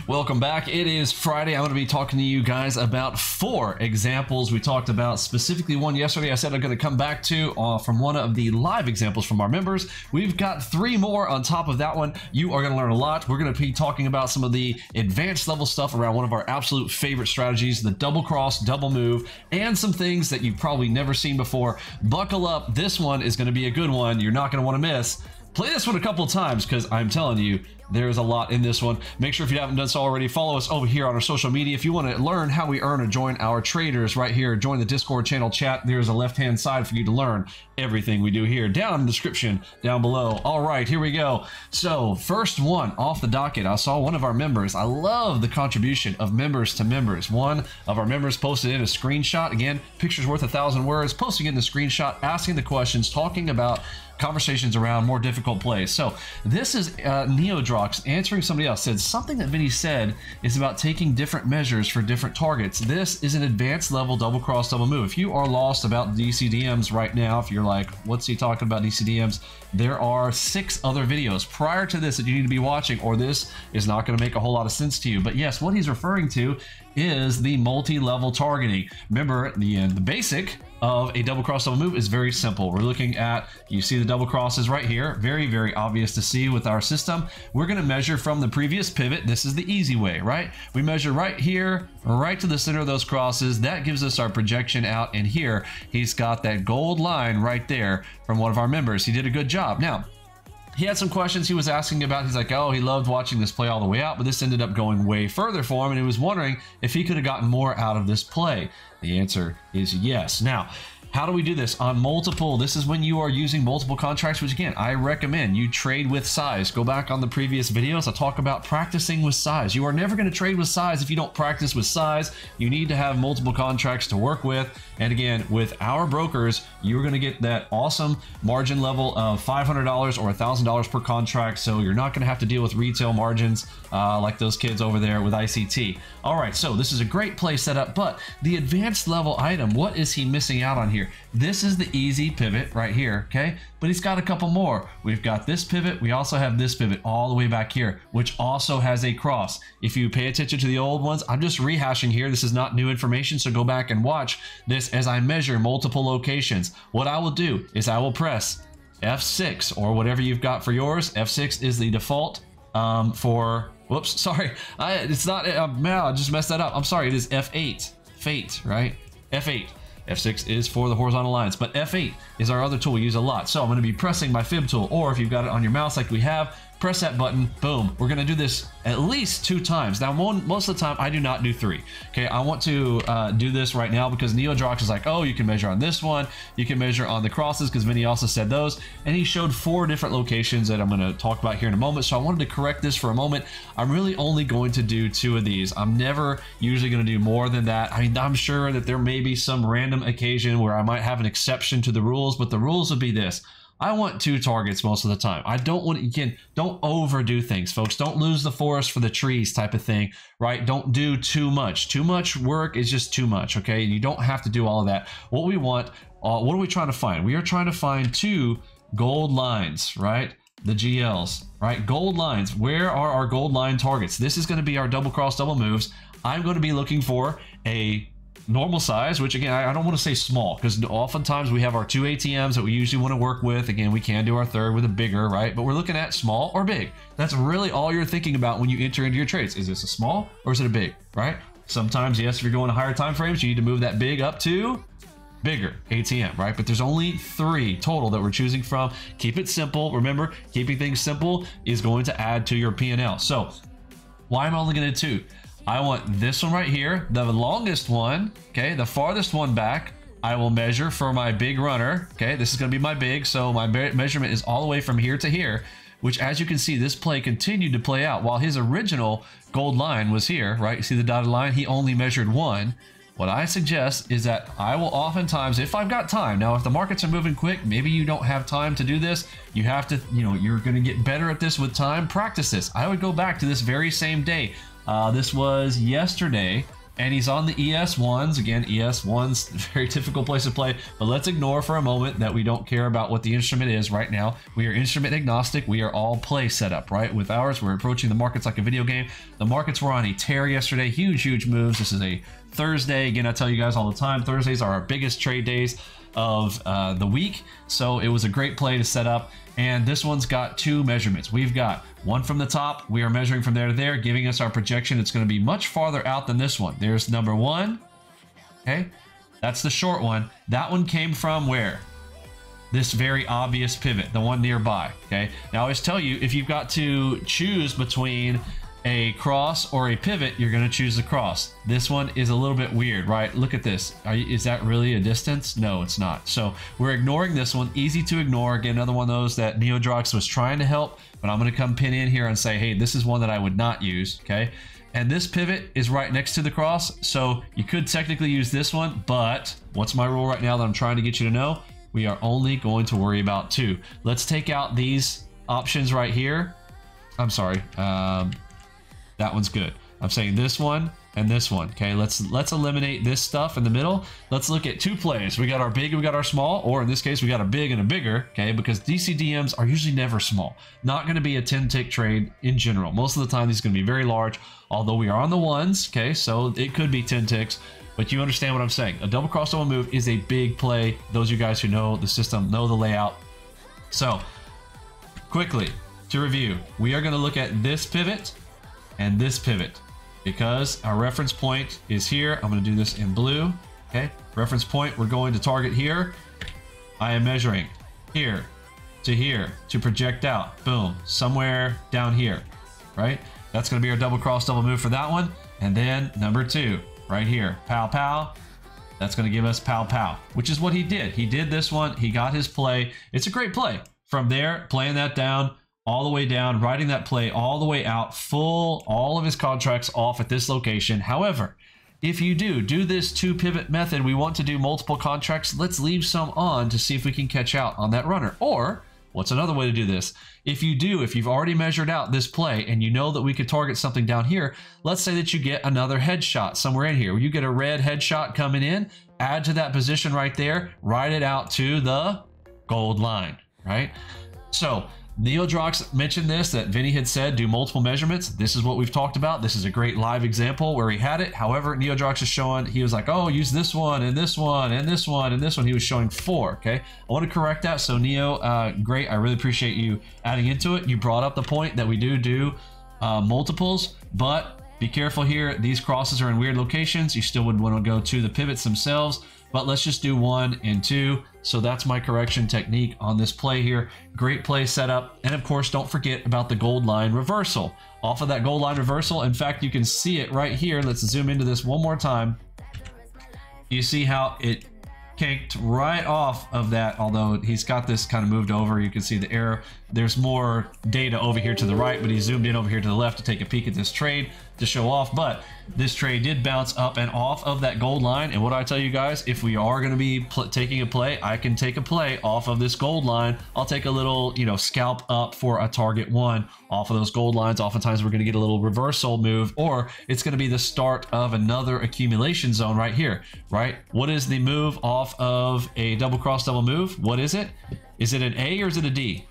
Welcome back. It is Friday. I'm going to be talking to you guys about 4 examples. We talked about specifically one yesterday. I said I'm going to come back to from one of the live examples from our members. We've got 3 more on top of that one. You are going to learn a lot. We're going to be talking about some of the advanced level stuff around one of our absolute favorite strategies, the double cross, double move, and some things that you've probably never seen before. Buckle up. This one is going to be a good one. You're not going to want to miss. Play this one a couple of times because I'm telling you, there's a lot in this one. Make sure if you haven't done so already, follow us over here on our social media. If you want to learn how we earn or join our traders right here, join the Discord channel chat. There's a left-hand side for you to learn everything we do here down in the description down below. All right, here we go. So first one off the docket, I saw one of our members. I love the contribution of members to members. One of our members posted in a screenshot. Again, picture's worth 1,000 words, posting in the screenshot, asking the questions, talking about conversations around more difficult plays. So this is Neodrox answering somebody else. Said something that Vinny said is about taking different measures for different targets. This is an advanced level double cross double move. If you are lost about DCDMs right now, if you're like, what's he talking about DCDMs? There are 6 other videos prior to this that you need to be watching, or this is not going to make a whole lot of sense to you. But yes, what he's referring to is the multi-level targeting. Remember, the basic of a double cross double move is very simple. We're looking at, you see the double crosses right here, very, very obvious to see with our system. We're going to measure from the previous pivot. This is the easy way, right? We measure right here, right to the center of those crosses. That gives us our projection out, and here he's got that gold line right there from one of our members. He did a good job. Now, he had some questions he was asking about. He's like, oh, he loved watching this play all the way out, but this ended up going way further for him, and he was wondering if he could have gotten more out of this play. The answer is yes. Now, how do we do this on multiple? This is when you are using multiple contracts, which again, I recommend you trade with size. Go back on the previous videos. I talk about practicing with size. You are never going to trade with size if you don't practice with size. You need to have multiple contracts to work with. And again, with our brokers, you're going to get that awesome margin level of $500 or $1,000 per contract. So you're not going to have to deal with retail margins like those kids over there with ICT. All right, so this is a great play setup, but the advanced level item, what is he missing out on here? This is the easy pivot right here, okay? But he's got a couple more. We've got this pivot. We also have this pivot all the way back here, which also has a cross. If you pay attention to the old ones, I'm just rehashing here. This is not new information, so go back and watch this as I measure multiple locations. What I will do is I will press F6 or whatever you've got for yours. F6 is the default for, whoops, sorry. It's not, man, I just messed that up. I'm sorry, it is F8, fate, right? F8. F6 is for the horizontal lines, but F8 is our other tool we use a lot. So I'm going to be pressing my fib tool, or if you've got it on your mouse like we have, press that button, boom. We're going to do this at least 2 times. Now, most of the time, I do not do 3. Okay, I want to do this right now because Neodrox is like, oh, you can measure on this one. You can measure on the crosses because Vinny also said those. And he showed 4 different locations that I'm going to talk about here in a moment. So I wanted to correct this for a moment. I'm really only going to do 2 of these. I'm never usually going to do more than that. I mean, I'm sure that there may be some random occasion where I might have an exception to the rules, but the rules would be this. I want 2 targets most of the time. I don't want, again, don't overdo things, folks. Don't lose the forest for the trees type of thing, right? Don't do too much. Too much work is just too much, okay? You don't have to do all of that. What we want, what are we trying to find? We are trying to find 2 gold lines, right? The GLs, right? Gold lines. Where are our gold line targets? This is going to be our double cross, double moves. I'm going to be looking for a normal size, which again, I don't want to say small because oftentimes we have our 2 ATMs that we usually want to work with. Again, we can do our third with a bigger, right? But we're looking at small or big. That's really all you're thinking about when you enter into your trades. Is this a small or is it a big, right? Sometimes, yes, if you're going to higher time frames, you need to move that big up to bigger ATM, right? But there's only 3 total that we're choosing from. Keep it simple. Remember, keeping things simple is going to add to your P&L. So why am I only going to do 2? I want this one right here, the longest one, okay, the farthest one back. I will measure for my big runner, okay, this is going to be my big, so my measurement is all the way from here to here, which as you can see, this play continued to play out while his original gold line was here, right? You see the dotted line? He only measured 1. What I suggest is that I will oftentimes, if I've got time, now if the markets are moving quick, maybe you don't have time to do this, you have to, you know, you're going to get better at this with time, practice this. I would go back to this very same day. This was yesterday, and he's on the ES1s. Again, ES1's a very difficult place to play, but let's ignore for a moment that we don't care about what the instrument is right now. We are instrument agnostic. We are all play setup, right? With ours, we're approaching the markets like a video game. The markets were on a tear yesterday. Huge moves. This is a Thursday. Again, I tell you guys all the time, Thursdays are our biggest trade days of the week. So it was a great play to set up. And this one's got two measurements. We've got one from the top. We are measuring from there to there, giving us our projection. It's going to be much farther out than this one. There's number one. Okay. That's the short one. That one came from where? This very obvious pivot, the one nearby. Okay. Now I always tell you, if you've got to choose between a cross or a pivot, you're going to choose the cross. This one is a little bit weird, right? Look at this. Is that really a distance? No, it's not. So we're ignoring this one. Easy to ignore. Again, another one of those that NeoDrox was trying to help, but I'm going to come pin in here and say, hey, this is one that I would not use. Okay. And this pivot is right next to the cross. So you could technically use this one, but what's my rule right now that I'm trying to get you to know? We are only going to worry about two. Let's take out these options right here. I'm sorry. That one's good. I'm saying this one and this one. Okay, let's eliminate this stuff in the middle. Let's look at two plays. We got our big, we got our small, or in this case, we got a big and a bigger. Okay, because DCDMs are usually never small. Not going to be a 10-tick trade in general. Most of the time, these are going to be very large. Although we are on the ones. Okay, so it could be 10 ticks. But you understand what I'm saying. A double cross double move is a big play. Those of you guys who know the system, know the layout. So quickly to review, we are going to look at this pivot and this pivot because our reference point is here. I'm going to do this in blue. Okay, reference point, we're going to target here. I am measuring here to project out. Boom, somewhere down here, right? That's going to be our double cross double move for that one. And then number two, right here, pow pow. That's going to give us pow pow, which is what he did. He did this one. He got his play. It's a great play. From there, playing that down, all the way down, riding that play all the way out, full, all of his contracts off at this location. However, if you do this two pivot method, we want to do multiple contracts. Let's leave some on to see if we can catch out on that runner. Or what's another way to do this? If you've already measured out this play and you know that we could target something down here, let's say that you get another headshot somewhere in here. You get a red headshot coming in, add to that position right there, ride it out to the gold line, right? So NeoDrox mentioned this, that Vinny had said do multiple measurements. This is what we've talked about. This is a great live example where he had it. However, NeoDrox is showing, he was like, oh, use this one and this one and this one and this one. He was showing 4, okay? I want to correct that. So Neo, great. I really appreciate you adding into it. You brought up the point that we do multiples, but be careful here. These crosses are in weird locations. You still would want to go to the pivots themselves, but let's just do 1 and 2. So that's my correction technique on this play here. Great play setup. And of course, don't forget about the gold line reversal. Off of that gold line reversal, in fact, you can see it right here. Let's zoom into this one more time. You see how it canked right off of that, although he's got this kind of moved over. You can see the error. There's more data over here to the right, but he zoomed in over here to the left to take a peek at this trade to show off. But this trade did bounce up and off of that gold line. And what I tell you guys, if we are going to be taking a play, I can take a play off of this gold line. I'll take a little, scalp up for a target 1 off of those gold lines. Oftentimes we're going to get a little reversal move, or it's going to be the start of another accumulation zone right here, right? What is the move off of a double cross double move? What is it? Is it an A or is it a D?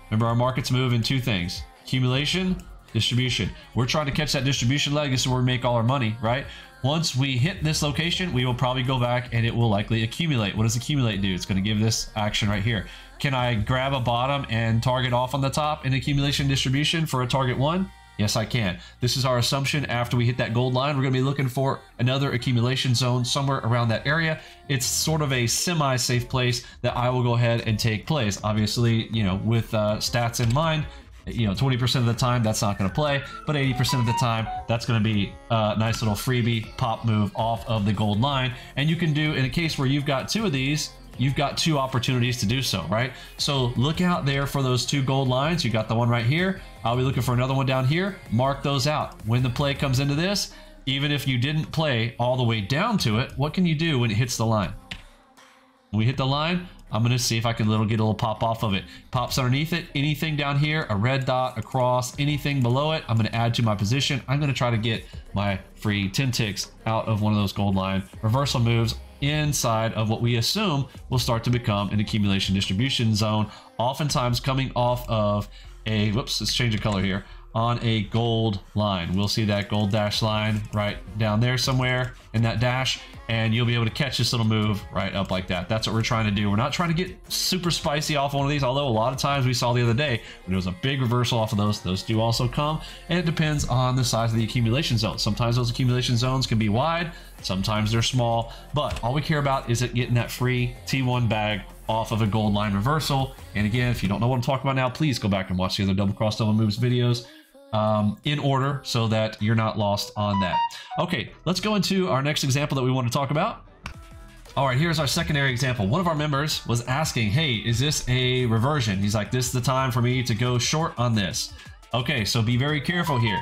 Remember, our markets move in 2 things: accumulation, distribution. We're trying to catch that distribution leg. This is where we make all our money, right? Once we hit this location, we will probably go back and it will likely accumulate. What does accumulate do? It's going to give this action right here. Can I grab a bottom and target off on the top in accumulation distribution for a target 1? Yes, I can. This is our assumption. After we hit that gold line, we're going to be looking for another accumulation zone somewhere around that area. It's sort of a semi-safe place that I will go ahead and take plays. Obviously, with stats in mind, 20% of the time that's not going to play, but 80% of the time that's going to be a nice little freebie pop move off of the gold line. And you can do, in a case where you've got 2 of these, you've got 2 opportunities to do so, right? So look out there for those 2 gold lines. You got the one right here. I'll be looking for another one down here. Mark those out. When the play comes into this, even if you didn't play all the way down to it, what can you do when it hits the line? When we hit the line, I'm going to see if I can get a little pop off of it. Pops underneath it. Anything down here, a red dot across, anything below it, I'm going to add to my position. I'm going to try to get my free 10 ticks out of one of those gold line reversal moves inside of what we assume will start to become an accumulation distribution zone, oftentimes coming off of a, whoops, let's change the color here, on a gold line. We'll see that gold dash line right down there somewhere in that dash, and you'll be able to catch this little move right up like that. That's what we're trying to do. We're not trying to get super spicy off one of these, although a lot of times we saw the other day when there was a big reversal off of those do also come, and it depends on the size of the accumulation zone. Sometimes those accumulation zones can be wide, sometimes they're small, but all we care about is it getting that free T1 bag off of a gold line reversal. And again, if you don't know what I'm talking about now, please go back and watch the other double cross double moves videos in order so that you're not lost on that. Okay, let's go into our next example that we want to talk about. All right, here's our secondary example. One of our members was asking, hey, is this a reversion? He's like, this is the time for me to go short on this. Okay, so be very careful here.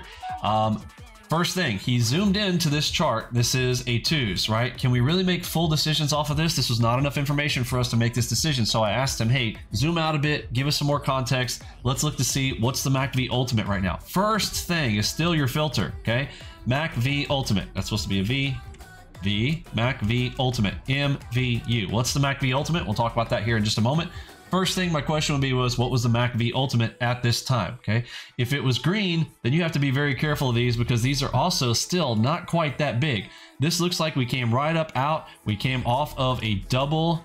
First thing, he zoomed into this chart. This is a twos, right? Can we really make full decisions off of this? This was not enough information for us to make this decision. So I asked him, hey, zoom out a bit, give us some more context. Let's look to see what's the MACV Ultimate right now. First thing is still your filter, okay? MACV Ultimate, that's supposed to be a V, MACV Ultimate, MVU. What's the MACV Ultimate? We'll talk about that here in just a moment. First thing my question would be was, what was the MACV Ultimate at this time, okay? If it was green, then you have to be very careful of these because these are also still not quite that big. This looks like we came right up out. We came off of a double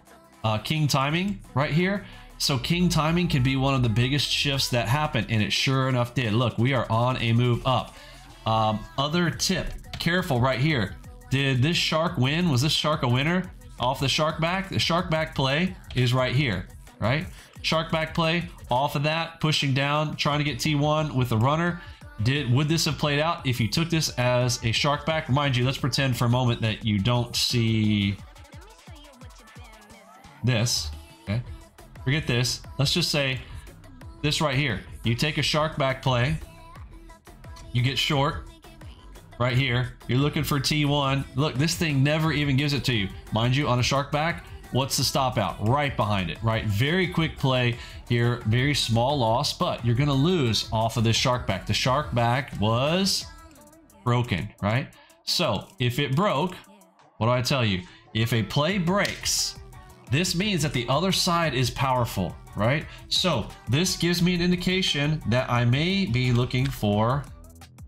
king timing right here. So king timing can be one of the biggest shifts that happen, and it sure enough did. Look, we are on a move up. Other tip, careful right here. Did this shark win? Was this shark a winner off the shark back? The shark back play is right here. Right? Shark back play off of that, pushing down, trying to get T1 with the runner. Would this have played out if you took this as a shark back? Mind you, let's pretend for a moment that you don't see this. Okay. Forget this. Let's just say this right here. You take a shark back play, you get short right here. You're looking for T1. Look, this thing never even gives it to you. Mind you, on a shark back, what's the stop out? Right behind it, right? Very quick play here, very small loss, but you're gonna lose off of this shark back. The shark back was broken, right? So if it broke, what do I tell you? If a play breaks, this means that the other side is powerful, right? So this gives me an indication that I may be looking for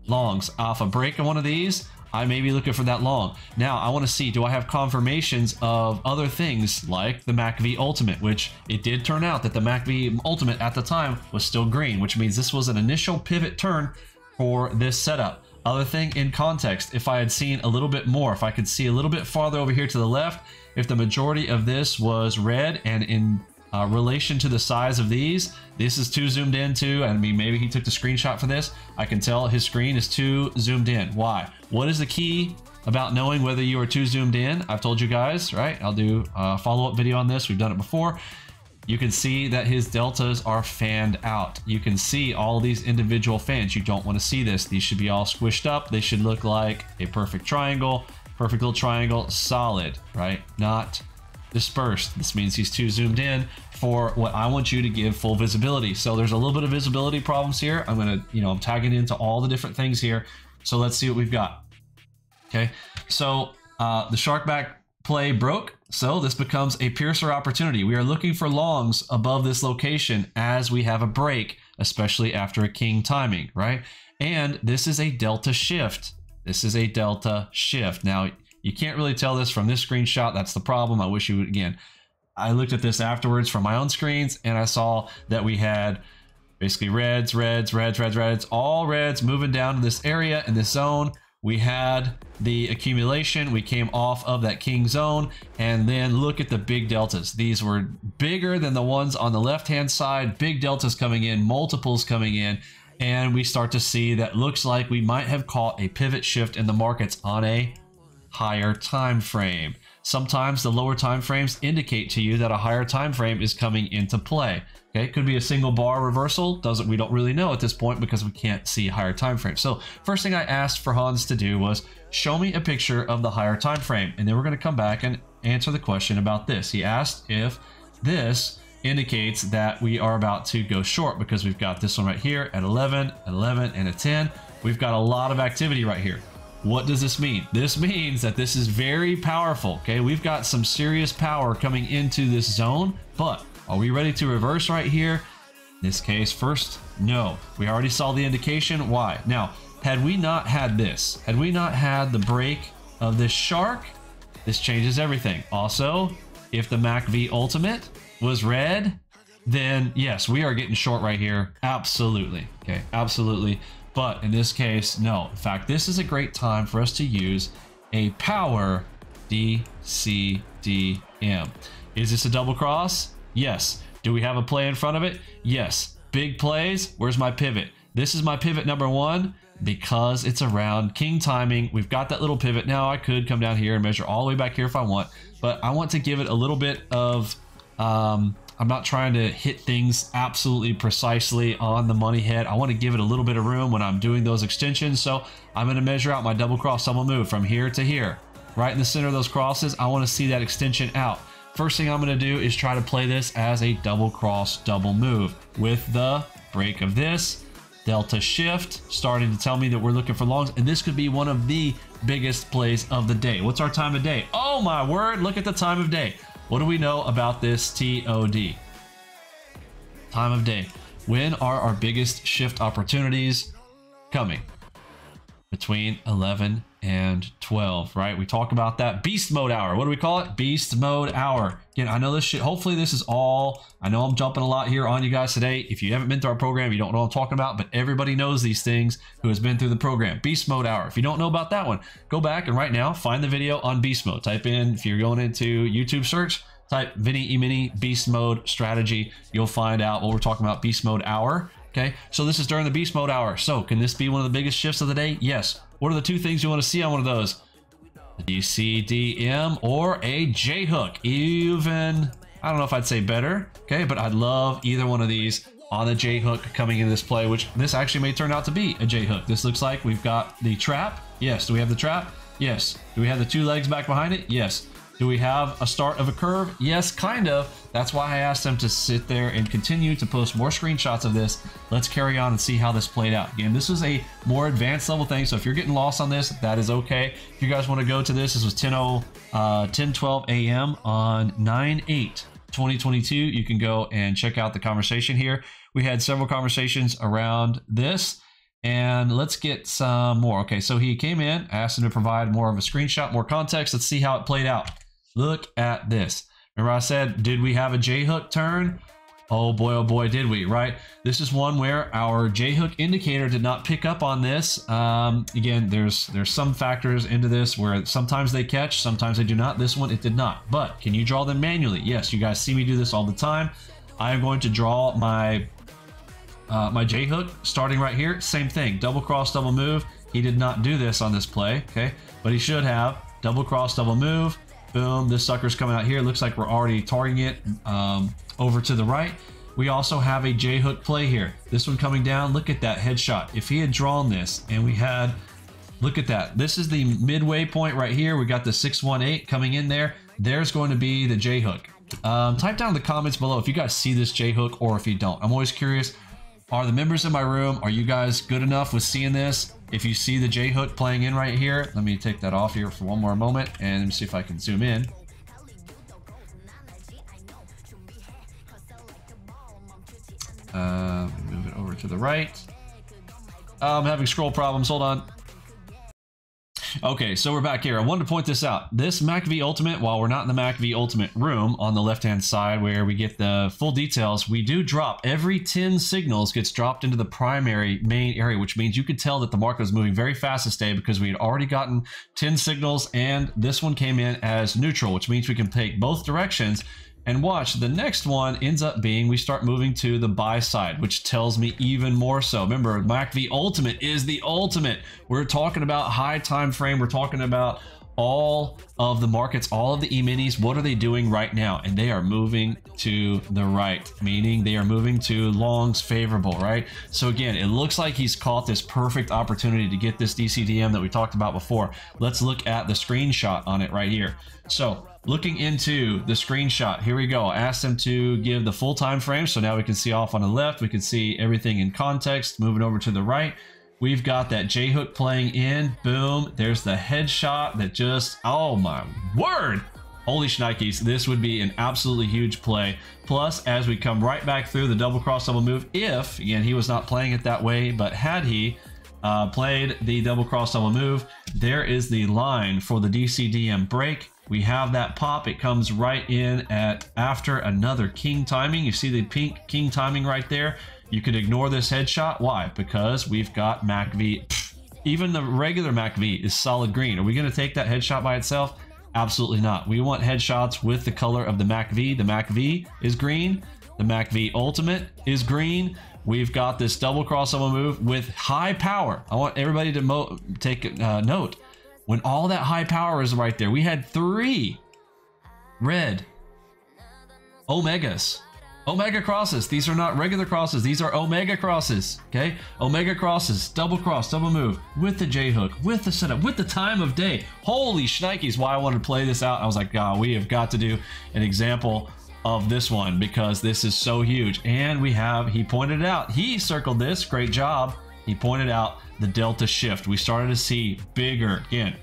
longs. Off a break of one of these, I may be looking for that long. Now, I want to see, do I have confirmations of other things like the MACV Ultimate, which it did turn out that the MACV Ultimate at the time was still green, which means this was an initial pivot turn for this setup. Other thing in context, if I had seen a little bit more, if I could see a little bit farther over here to the left, if the majority of this was red and in relation to the size of these, this is too zoomed in too. I mean, maybe he took the screenshot for this. I can tell his screen is too zoomed in. Why? What is the key about knowing whether you are too zoomed in? I've told you guys, right? I'll do a follow-up video on this. We've done it before. You can see that his deltas are fanned out. You can see all these individual fans. You don't want to see this. These should be all squished up. They should look like a perfect triangle, perfect little triangle, solid, right? Not dispersed. This means he's too zoomed in for what I want you to give full visibility. So there's a little bit of visibility problems here. I'm gonna, I'm tagging into all the different things here. So let's see what we've got. Okay, so the shark back play broke. So this becomes a piercer opportunity. We are looking for longs above this location as we have a break, especially after a king timing, right? And this is a delta shift. This is a delta shift. Now, you can't really tell this from this screenshot. That's the problem. I wish you would, again, I looked at this afterwards from my own screens and I saw that we had basically reds, all reds moving down to this area in this zone. We had the accumulation. We came off of that king zone, and then look at the big deltas. These were bigger than the ones on the left-hand side, big deltas coming in, multiples coming in, and we start to see that looks like we might have caught a pivot shift in the markets on a higher time frame. Sometimes the lower time frames indicate to you that a higher time frame is coming into play. Okay, could be a single bar reversal. We don't really know at this point because we can't see higher time frames. So first thing I asked for Hans to do was show me a picture of the higher time frame, and then we're going to come back and answer the question about this. He asked if this indicates that we are about to go short because we've got this one right here at 11, 11, and a 10. We've got a lot of activity right here. What does this mean? This means that this is very powerful, okay? We've got some serious power coming into this zone, but are we ready to reverse right here? In this case, first, no. We already saw the indication. Why? Now, had we not had this, had we not had the break of this shark, this changes everything. Also, if the MACV ultimate was red, then yes, we are getting short right here. Absolutely, okay, absolutely. But in this case, no. In fact, this is a great time for us to use a power DCDM. Is this a double cross? Yes. Do we have a play in front of it? Yes. Big plays. Where's my pivot? This is my pivot number 1 because it's around king timing. We've got that little pivot. Now I could come down here and measure all the way back here if I want, but I want to give it a little bit of I'm not trying to hit things absolutely precisely on the money head. I want to give it a little bit of room when I'm doing those extensions. So I'm going to measure out my double cross double move from here to here. Right in the center of those crosses, I want to see that extension out. First thing I'm going to do is try to play this as a double cross double move with the break of this. Delta shift starting to tell me that we're looking for longs, and this could be one of the biggest plays of the day. What's our time of day? Oh my word, look at the time of day. What do we know about this TOD? Time of day. When are our biggest shift opportunities coming? Between 11 and 12, right? We talk about that beast mode hour. What do we call it? Beast mode hour. Again, I know this shit, hopefully this is all, I know I'm jumping a lot here on you guys today. If you haven't been through our program, you don't know what I'm talking about, but everybody knows these things who has been through the program. Beast mode hour. If you don't know about that one, go back and right now find the video on beast mode. Type in, if you're going into YouTube search, type Vinny Emini beast mode strategy. You'll find out what we're talking about, beast mode hour. Okay, so this is during the beast mode hour. So can this be one of the biggest shifts of the day? Yes. What are the two things you want to see on one of those? A DCDM or a J hook. Even, I don't know if I'd say better, okay, but I'd love either one of these on the J hook coming into this play, which this actually may turn out to be a J hook. This looks like we've got the trap. Yes. Do we have the trap? Yes. Do we have the two legs back behind it? Yes. Do we have a start of a curve? Yes, kind of. That's why I asked them to sit there and continue to post more screenshots of this. Let's carry on and see how this played out. Again, this was a more advanced level thing, so if you're getting lost on this, that is okay. If you guys want to go to this was 10:12 a.m. on 9/8/2022. You can go and check out the conversation here. We had several conversations around this, and let's get some more. Okay, so he came in, asked him to provide more of a screenshot, more context. Let's see how it played out. Look at this. Remember I said, did we have a J-hook turn? Oh boy, did we, right? This is one where our J-hook indicator did not pick up on this. Again, there's some factors into this where sometimes they catch, sometimes they do not. This one, it did not. But can you draw them manually? Yes, you guys see me do this all the time. I am going to draw my my J-hook starting right here. Same thing, double cross, double move. He did not do this on this play, okay? But he should have. Double cross, double move. Boom, this sucker's coming out here. Looks like we're already targeting it over to the right. We also have a J-hook play here. This one coming down, look at that headshot. If he had drawn this and we had, look at that. This is the midway point right here. We got the 618 coming in there. There's going to be the J-hook. Type down in the comments below if you guys see this J-hook or if you don't. I'm always curious. Are the members in my room, are you guys good enough with seeing this? If you see the J-hook playing in right here, let me take that off here for one more moment and let me see if I can zoom in. Move it over to the right. I'm having scroll problems, hold on. Okay, so we're back here. I wanted to point this out. This MACV Ultimate, while we're not in the MACV Ultimate room on the left-hand side where we get the full details, we do drop every 10 signals gets dropped into the primary main area, which means you could tell that the market was moving very fast this day because we had already gotten 10 signals and this one came in as neutral, which means we can take both directions. And watch, the next one ends up being we start moving to the buy side, which tells me even more so. Remember, MACV Ultimate is the ultimate. We're talking about high time frame. We're talking about all of the markets, all of the E-minis, what are they doing right now? And they are moving to the right, meaning they are moving to longs favorable, right? So again, it looks like he's caught this perfect opportunity to get this DCDM that we talked about before. Let's look at the screenshot on it right here. So looking into the screenshot, here we go. I asked him to give the full time frame. So now we can see off on the left, we can see everything in context. Moving over to the right, we've got that J hook playing in. Boom. There's the headshot that just, oh my word. Holy shnikes, this would be an absolutely huge play. Plus, as we come right back through the double cross double move, if, again, he was not playing it that way, but had he played the double cross double move, there is the line for the DCDM break. We have that pop. It comes right in at after another king timing. You see the pink king timing right there. You could ignore this headshot. Why? Because we've got MACV. Even the regular MACV is solid green. Are we going to take that headshot by itself? Absolutely not. We want headshots with the color of the MACV. The MACV is green. The MACV Ultimate is green. We've got this double cross double move with high power. I want everybody to take note. When all that high power is right there, we had 3 red Omegas. Omega crosses. These are not regular crosses. These are Omega crosses. Okay? Omega crosses. Double cross, double move. With the J hook. With the setup. With the time of day. Holy shnikes. Why I wanted to play this out. I was like, God, we have got to do an example of this one because this is so huge. And we have, he pointed it out. He circled this. Great job. He pointed out the delta shift. We started to see bigger, again,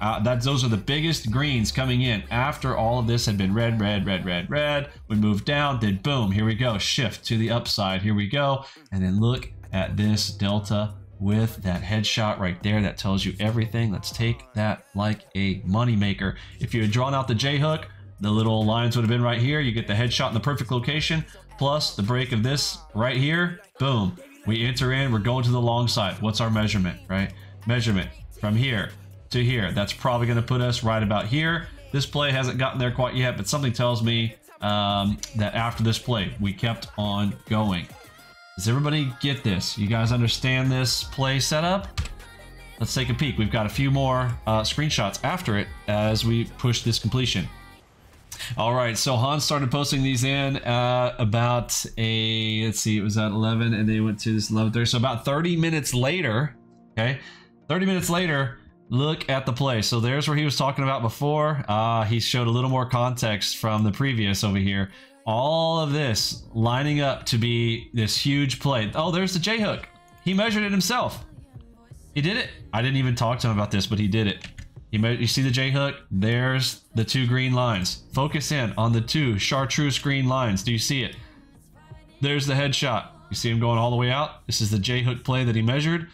those are the biggest greens coming in after all of this had been red, red, red, red, red. We moved down, then boom, here we go, shift to the upside, here we go. And then look at this delta with that headshot right there. That tells you everything. Let's take that like a money maker. If you had drawn out the J hook, the little lines would have been right here. You get the headshot in the perfect location, plus the break of this right here, boom. We enter in, we're going to the long side. What's our measurement, right? Measurement from here to here. That's probably going to put us right about here. This play hasn't gotten there quite yet, but something tells me that after this play, we kept on going. Does everybody get this? You guys understand this play setup? Let's take a peek. We've got a few more screenshots after it as we push this completion. All right, so Hans started posting these in about let's see, it was at 11 and they went to this 11:30. So about 30 minutes later, okay, 30 minutes later, look at the play. So there's where he was talking about before. He showed a little more context from the previous over here. All of this lining up to be this huge play. Oh, there's the J hook. He measured it himself. He did it. I didn't even talk to him about this, but he did it. You see the J hook? There's the 2 green lines. Focus in on the 2 chartreuse green lines. Do you see it? There's the headshot. You see him going all the way out? This is the J hook play that he measured.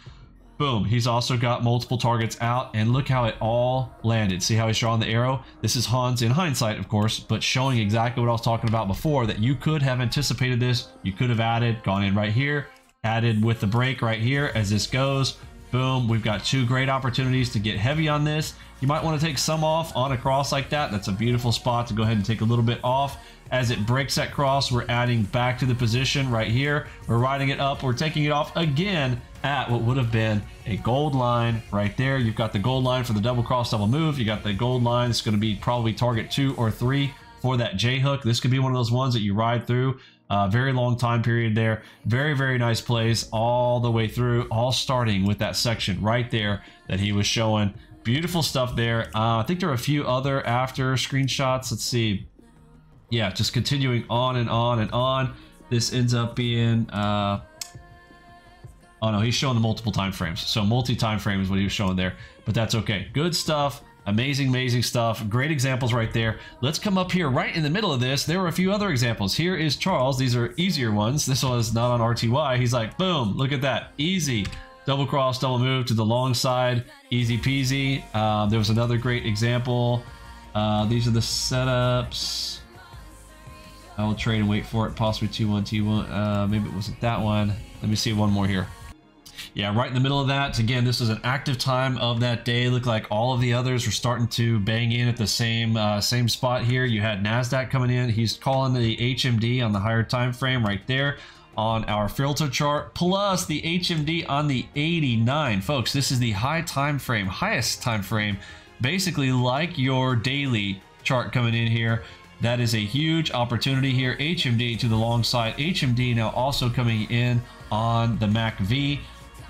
Boom. He's also got multiple targets out, and look how it all landed. See how he's drawing the arrow? This is Hans in hindsight, of course, but showing exactly what I was talking about before, that you could have anticipated this. You could have added, gone in right here, added with the break right here as this goes. Boom. We've got 2 great opportunities to get heavy on this. You might want to take some off on a cross like that. That's a beautiful spot to go ahead and take a little bit off. As it breaks that cross, we're adding back to the position right here. We're riding it up. We're taking it off again at what would have been a gold line right there. You've got the gold line for the double cross double move. You got the gold line. It's going to be probably target 2 or 3 for that J hook. This could be one of those ones that you ride through. Very long time period there. Very, very nice plays all the way through, all starting with that section right there that he was showing. Beautiful stuff there. I think there are a few other after screenshots. Let's see. Yeah, just continuing on and on and on. This ends up being... oh no, he's showing the multiple time frames. So multi-time frame is what he was showing there. But that's okay. Good stuff. Amazing, amazing stuff. Great examples right there. Let's come up here right in the middle of this. There were a few other examples. Here is Charles. These are easier ones. This one is not on RTY. He's like, boom, look at that. Easy. Double cross, double move to the long side. Easy peasy. There was another great example. These are the setups. I will trade and wait for it. Possibly T1, T1. Maybe it wasn't that one. Let me see one more here. Yeah, right in the middle of that. Again, this was an active time of that day. Looked like all of the others were starting to bang in at the same spot here. You had NASDAQ coming in. He's calling the HMD on the higher time frame right there on our filter chart, plus the HMD on the 89. Folks, this is the highest time frame basically like your daily chart coming in here. That is a huge opportunity here. HMD to the long side. HMD now also coming in on the MACV.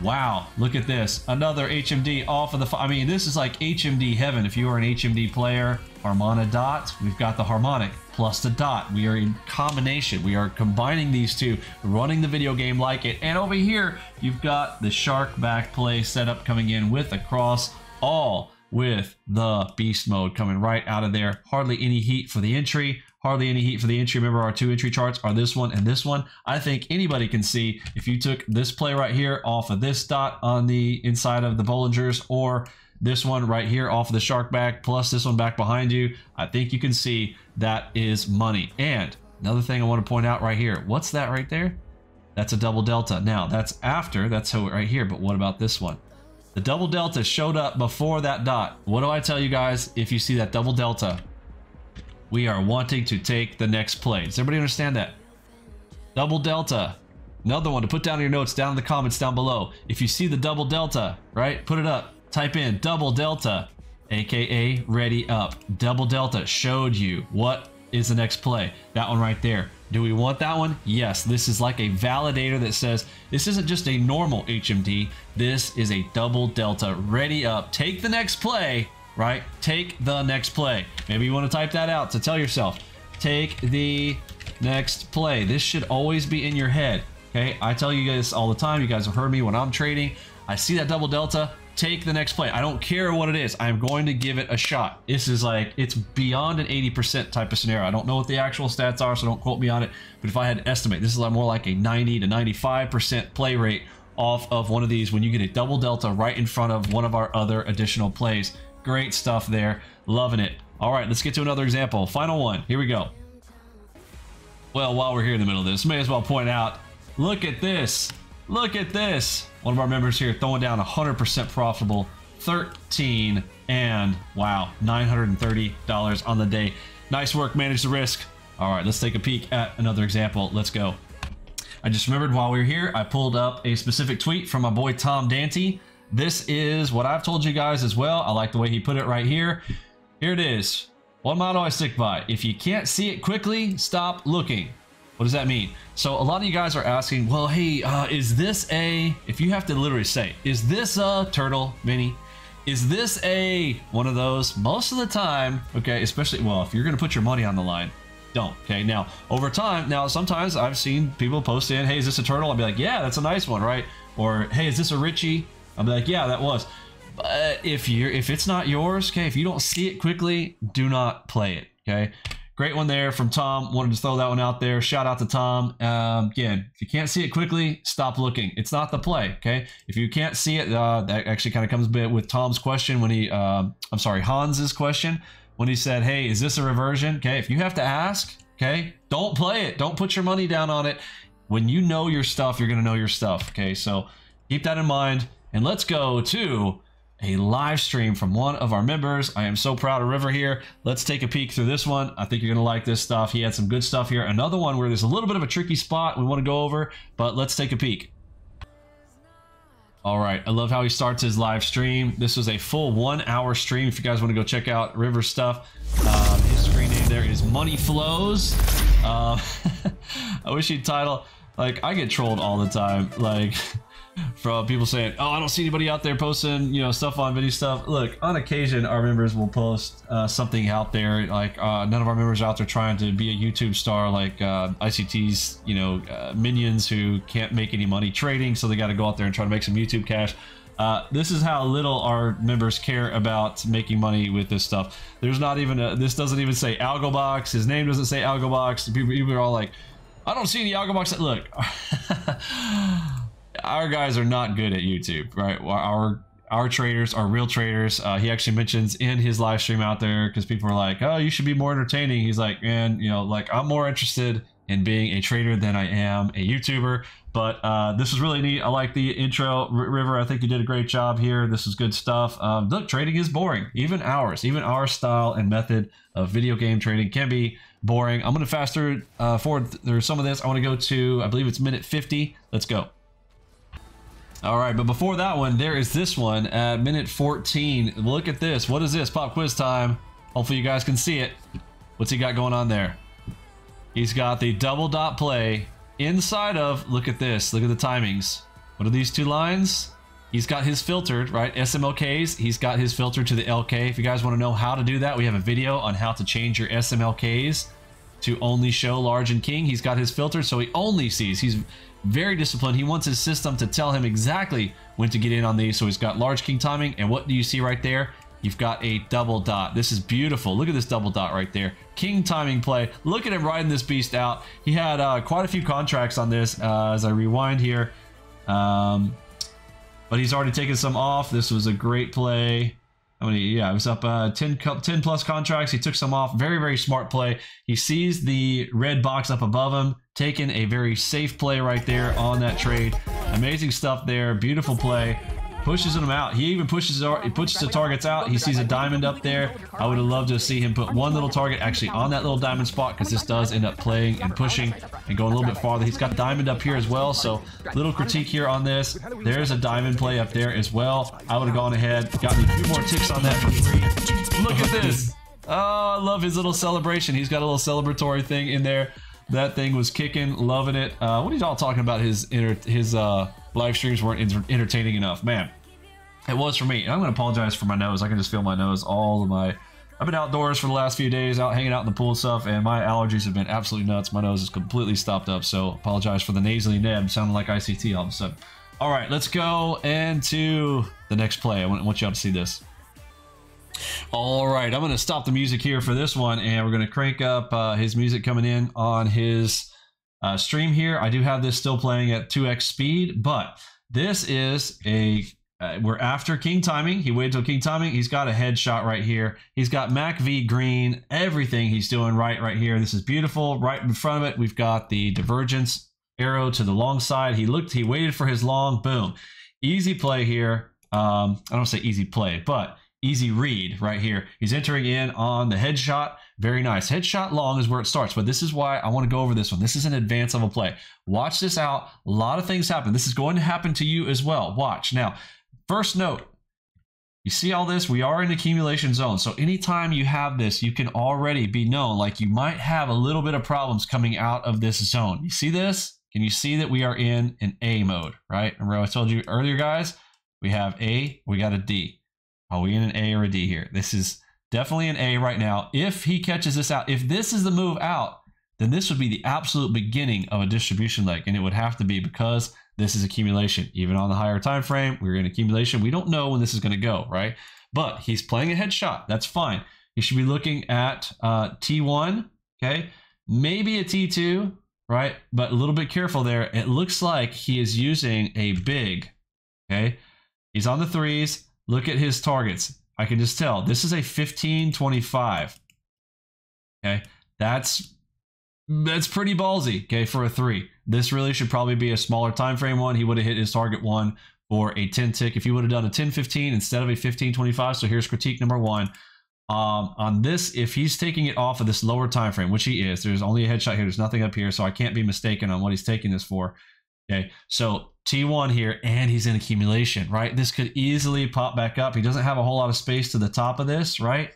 Wow, look at this. Another HMD off of the... I mean, this is like HMD heaven. If you are an HMD player, Harmona dot, we've got the harmonic plus the dot. We are in combination. We are combining these two, running the video game like it. And over here, you've got the shark back play setup coming in with a cross, all with the beast mode coming right out of there. Hardly any heat for the entry. Hardly any heat for the entry. Remember, our two entry charts are this one and this one. I think anybody can see if you took this play right here off of this dot on the inside of the Bollingers, or this one right here off of the shark back plus this one back behind you, I think you can see that is money. And another thing I want to point out right here, what's that right there? That's a double delta. Now that's after, that's how right here, but what about this one? The double delta showed up before that dot. What do I tell you guys if you see that double delta? We are wanting to take the next play. Does everybody understand that? Double delta. Another one to put down in your notes, down in the comments down below. If you see the double delta, right? Put it up. Type in double delta, aka ready up. Double delta showed you what is the next play. That one right there. Do we want that one? Yes. This is like a validator that says this isn't just a normal HMD. This is a double delta. Ready up. Take the next play. Right? Take the next play. Maybe you want to type that out to tell yourself. Take the next play. This should always be in your head. Okay? I tell you guys all the time. You guys have heard me when I'm trading. I see that double delta. Take the next play. I don't care what it is. I'm going to give it a shot. This is like, it's beyond an 80% type of scenario. I don't know what the actual stats are, so don't quote me on it. But if I had to estimate, this is more like a 90 to 95% play rate off of one of these when you get a double delta right in front of one of our other additional plays. Great stuff there. Loving it. All right, let's get to another example. Final one. Here we go. Well, while we're here in the middle of this, may as well point out, look at this. Look at this. One of our members here throwing down 100% profitable, 13 and wow, $930 on the day. Nice work, manage the risk. All right, let's take a peek at another example. Let's go. I just remembered while we were here, I pulled up a specific tweet from my boy Tom Dante. This is what I've told you guys as well. I like the way he put it right here. Here it is. One motto I stick by. If you can't see it quickly, stop looking. What does that mean? So a lot of you guys are asking, well, hey, is this a, if you have to literally say, is this a turtle, Vinny? Is this a one of those? Most of the time, okay, especially, well, if you're going to put your money on the line, don't, okay? Now, over time, now sometimes I've seen people post in, hey, is this a turtle? I'll be like, yeah, that's a nice one, right? Or, hey, is this a Richie? I'll be like, yeah, that was. But if it's not yours, okay, if you don't see it quickly, do not play it, okay? Great one there from Tom. Wanted to throw that one out there. Shout out to Tom. Again, if you can't see it quickly, stop looking. It's not the play, okay? If you can't see it, that actually kind of comes a bit with Tom's question when he, I'm sorry, Hans's question when he said, hey, is this a reversion? Okay, if you have to ask, okay, don't play it. Don't put your money down on it. When you know your stuff, you're going to know your stuff, okay? So keep that in mind. And let's go to a live stream from one of our members. I am so proud of River here. Let's take a peek through this one. I think you're going to like this stuff. He had some good stuff here. Another one where there's a little bit of a tricky spot we want to go over, but let's take a peek. All right. I love how he starts his live stream. This was a full 1 hour stream. If you guys want to go check out River's stuff, his screen name there is Money Flows. I wish he'd title, like, I get trolled all the time. Like, from people saying, oh, I don't see anybody out there posting, you know, stuff on Vinny stuff. Look, on occasion, our members will post something out there. Like, none of our members are out there trying to be a YouTube star like ICT's, you know, minions who can't make any money trading, so they got to go out there and try to make some YouTube cash. This is how little our members care about making money with this stuff. There's not even a, this doesn't even say AlgoBox. His name doesn't say AlgoBox. People are all like, I don't see any AlgoBox. Look. Our guys are not good at YouTube, right? Our traders are real traders. He actually mentions in his live stream out there, because people are like, oh, you should be more entertaining. He's like, man, you know, like, I'm more interested in being a trader than I am a YouTuber. But this is really neat. I like the intro. River, I think you did a great job here. This is good stuff. Look, trading is boring. Even our style and method of video game trading can be boring. I'm going to fast forward through some of this. I want to go to, I believe it's minute 50. Let's go. All right, but before that one, there is this one at minute 14. Look at this. What is this? Pop quiz time. Hopefully you guys can see it. What's he got going on there? He's got the double dot play inside of, look at this. Look at the timings. What are these two lines? He's got his filtered, right? SMLKs. He's got his filtered to the LK. If you guys want to know how to do that, we have a video on how to change your SMLKs to only show large and king. He's got his filtered, so he only sees. He's very disciplined. He wants his system to tell him exactly when to get in on these. So he's got large king timing. And what do you see right there? You've got a double dot. This is beautiful. Look at this double dot right there. King timing play. Look at him riding this beast out. He had quite a few contracts on this as I rewind here. But he's already taken some off. This was a great play. How many? Yeah, it was up 10 plus contracts. He took some off. Very, very smart play. He sees the red box up above him. Taking a very safe play right there on that trade. Amazing stuff there. Beautiful play. Pushes him out. He even pushes the targets out. He sees a diamond up there. I would have loved to see him put one little target actually on that little diamond spot, because this does end up playing and pushing and going a little bit farther. He's got diamond up here as well, so little critique here on this. There's a diamond play up there as well. I would have gone ahead, gotten a few more ticks on that for free. Look at this. Oh, I love his little celebration. He's got a little celebratory thing in there. That thing was kicking, loving it. What are y'all talking about? His live streams weren't entertaining enough. Man, it was for me. And I'm going to apologize for my nose. I can just feel my nose. I've been outdoors for the last few days, out hanging out in the pool and stuff, and my allergies have been absolutely nuts. My nose is completely stopped up, so apologize for the nasally neb sounding like ICT all of a sudden. All right, let's go into the next play. I want y'all to see this. All right, I'm going to stop the music here for this one, and we're going to crank up his music coming in on his stream here. I do have this still playing at 2x speed, but this is we're after king timing. He waited till king timing. He's got a headshot right here. He's got Mac V green, everything he's doing right here. This is beautiful. Right in front of it, we've got the divergence arrow to the long side. He waited for his long, boom. Easy play here. I don't say easy play, but easy read right here. He's entering in on the headshot. Very nice. Headshot long is where it starts, but this is why I want to go over this one. This is an advance of a play. Watch this out. A lot of things happen. This is going to happen to you as well. Watch. Now, first note, you see all this? We are in accumulation zone. So anytime you have this, you can already be known like you might have a little bit of problems coming out of this zone. You see this? Can you see that we are in an A mode, right? Remember I told you earlier, guys, we have A, we got a D. Are we in an A or a D here? This is definitely an A right now. If he catches this out, if this is the move out, then this would be the absolute beginning of a distribution leg, and it would have to be because this is accumulation. Even on the higher time frame, we're in accumulation. We don't know when this is going to go, right? But he's playing a headshot. That's fine. He should be looking at T1, okay? Maybe a T2, right? But a little bit careful there. It looks like he is using a big, okay? He's on the threes. Look at his targets. I can just tell this is a 15-25. Okay, that's pretty ballsy. Okay, for a 3. This really should probably be a smaller time frame one. He would have hit his target one for a 10 tick if he would have done a 10-15 instead of a 15-25. So here's critique number 1. On this, if he's taking it off of this lower time frame, which he is, there's only a headshot here. There's nothing up here, so I can't be mistaken on what he's taking this for. Okay, so T1 here, and he's in accumulation, right? This could easily pop back up. He doesn't have a whole lot of space to the top of this, right?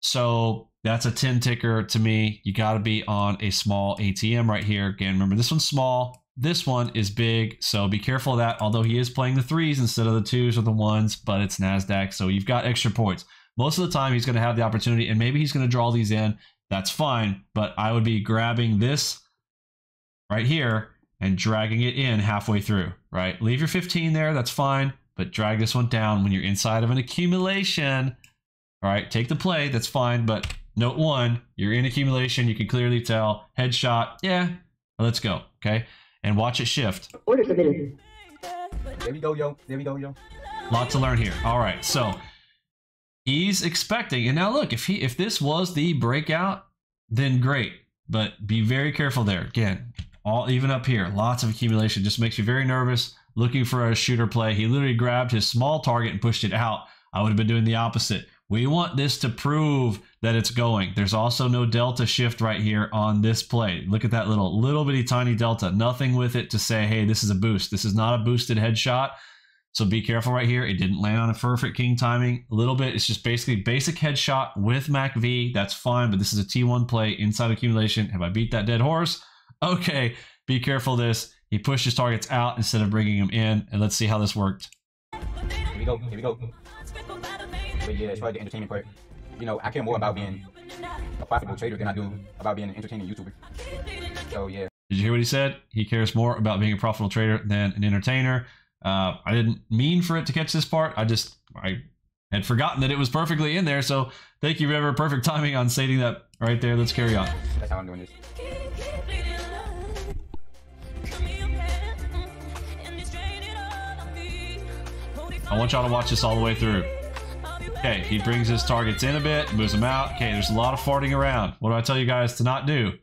So that's a 10 ticker to me. You got to be on a small ATM right here. Again, remember this one's small. This one is big, so be careful of that. Although he is playing the 3s instead of the 2s or the 1s, but it's NASDAQ, so you've got extra points. Most of the time, he's going to have the opportunity, and maybe he's going to draw these in. That's fine, but I would be grabbing this right here and dragging it in halfway through, right? Leave your 15 there, that's fine, but drag this one down when you're inside of an accumulation. All right, take the play, that's fine, but note 1, you're in accumulation, you can clearly tell. Headshot, yeah, let's go, okay? And watch it shift. Order submitted. There we go, yo. There we go, yo. Lot to learn here. All right, so he's expecting, and now look, if this was the breakout, then great, but be very careful there. Again, even up here, lots of accumulation, just makes you very nervous, looking for a shooter play. He literally grabbed his small target and pushed it out. I would have been doing the opposite. We want this to prove that it's going. There's also no delta shift right here on this play. Look at that little bitty tiny delta. Nothing with it to say, hey, this is a boost. This is not a boosted headshot. So be careful right here. It didn't land on a perfect king timing. A little bit. It's just basically basic headshot with MACV. That's fine, but this is a T1 play inside accumulation. Have I beat that dead horse? Okay, be careful of this. He pushed his targets out instead of bringing them in, and let's see how this worked. Here we go. Here we go. But yeah, as far as the entertainment part, you know, I care more about being a profitable trader than I do about being an entertaining YouTuber. So yeah. Did you hear what he said? He cares more about being a profitable trader than an entertainer. I didn't mean for it to catch this part. I had forgotten that it was perfectly in there. So thank you, River. Perfect timing on stating that right there. Let's carry on. That's how I'm doing this. I want y'all to watch this all the way through. Okay, he brings his targets in a bit, moves them out. Okay, there's a lot of farting around. What do I tell you guys to not do?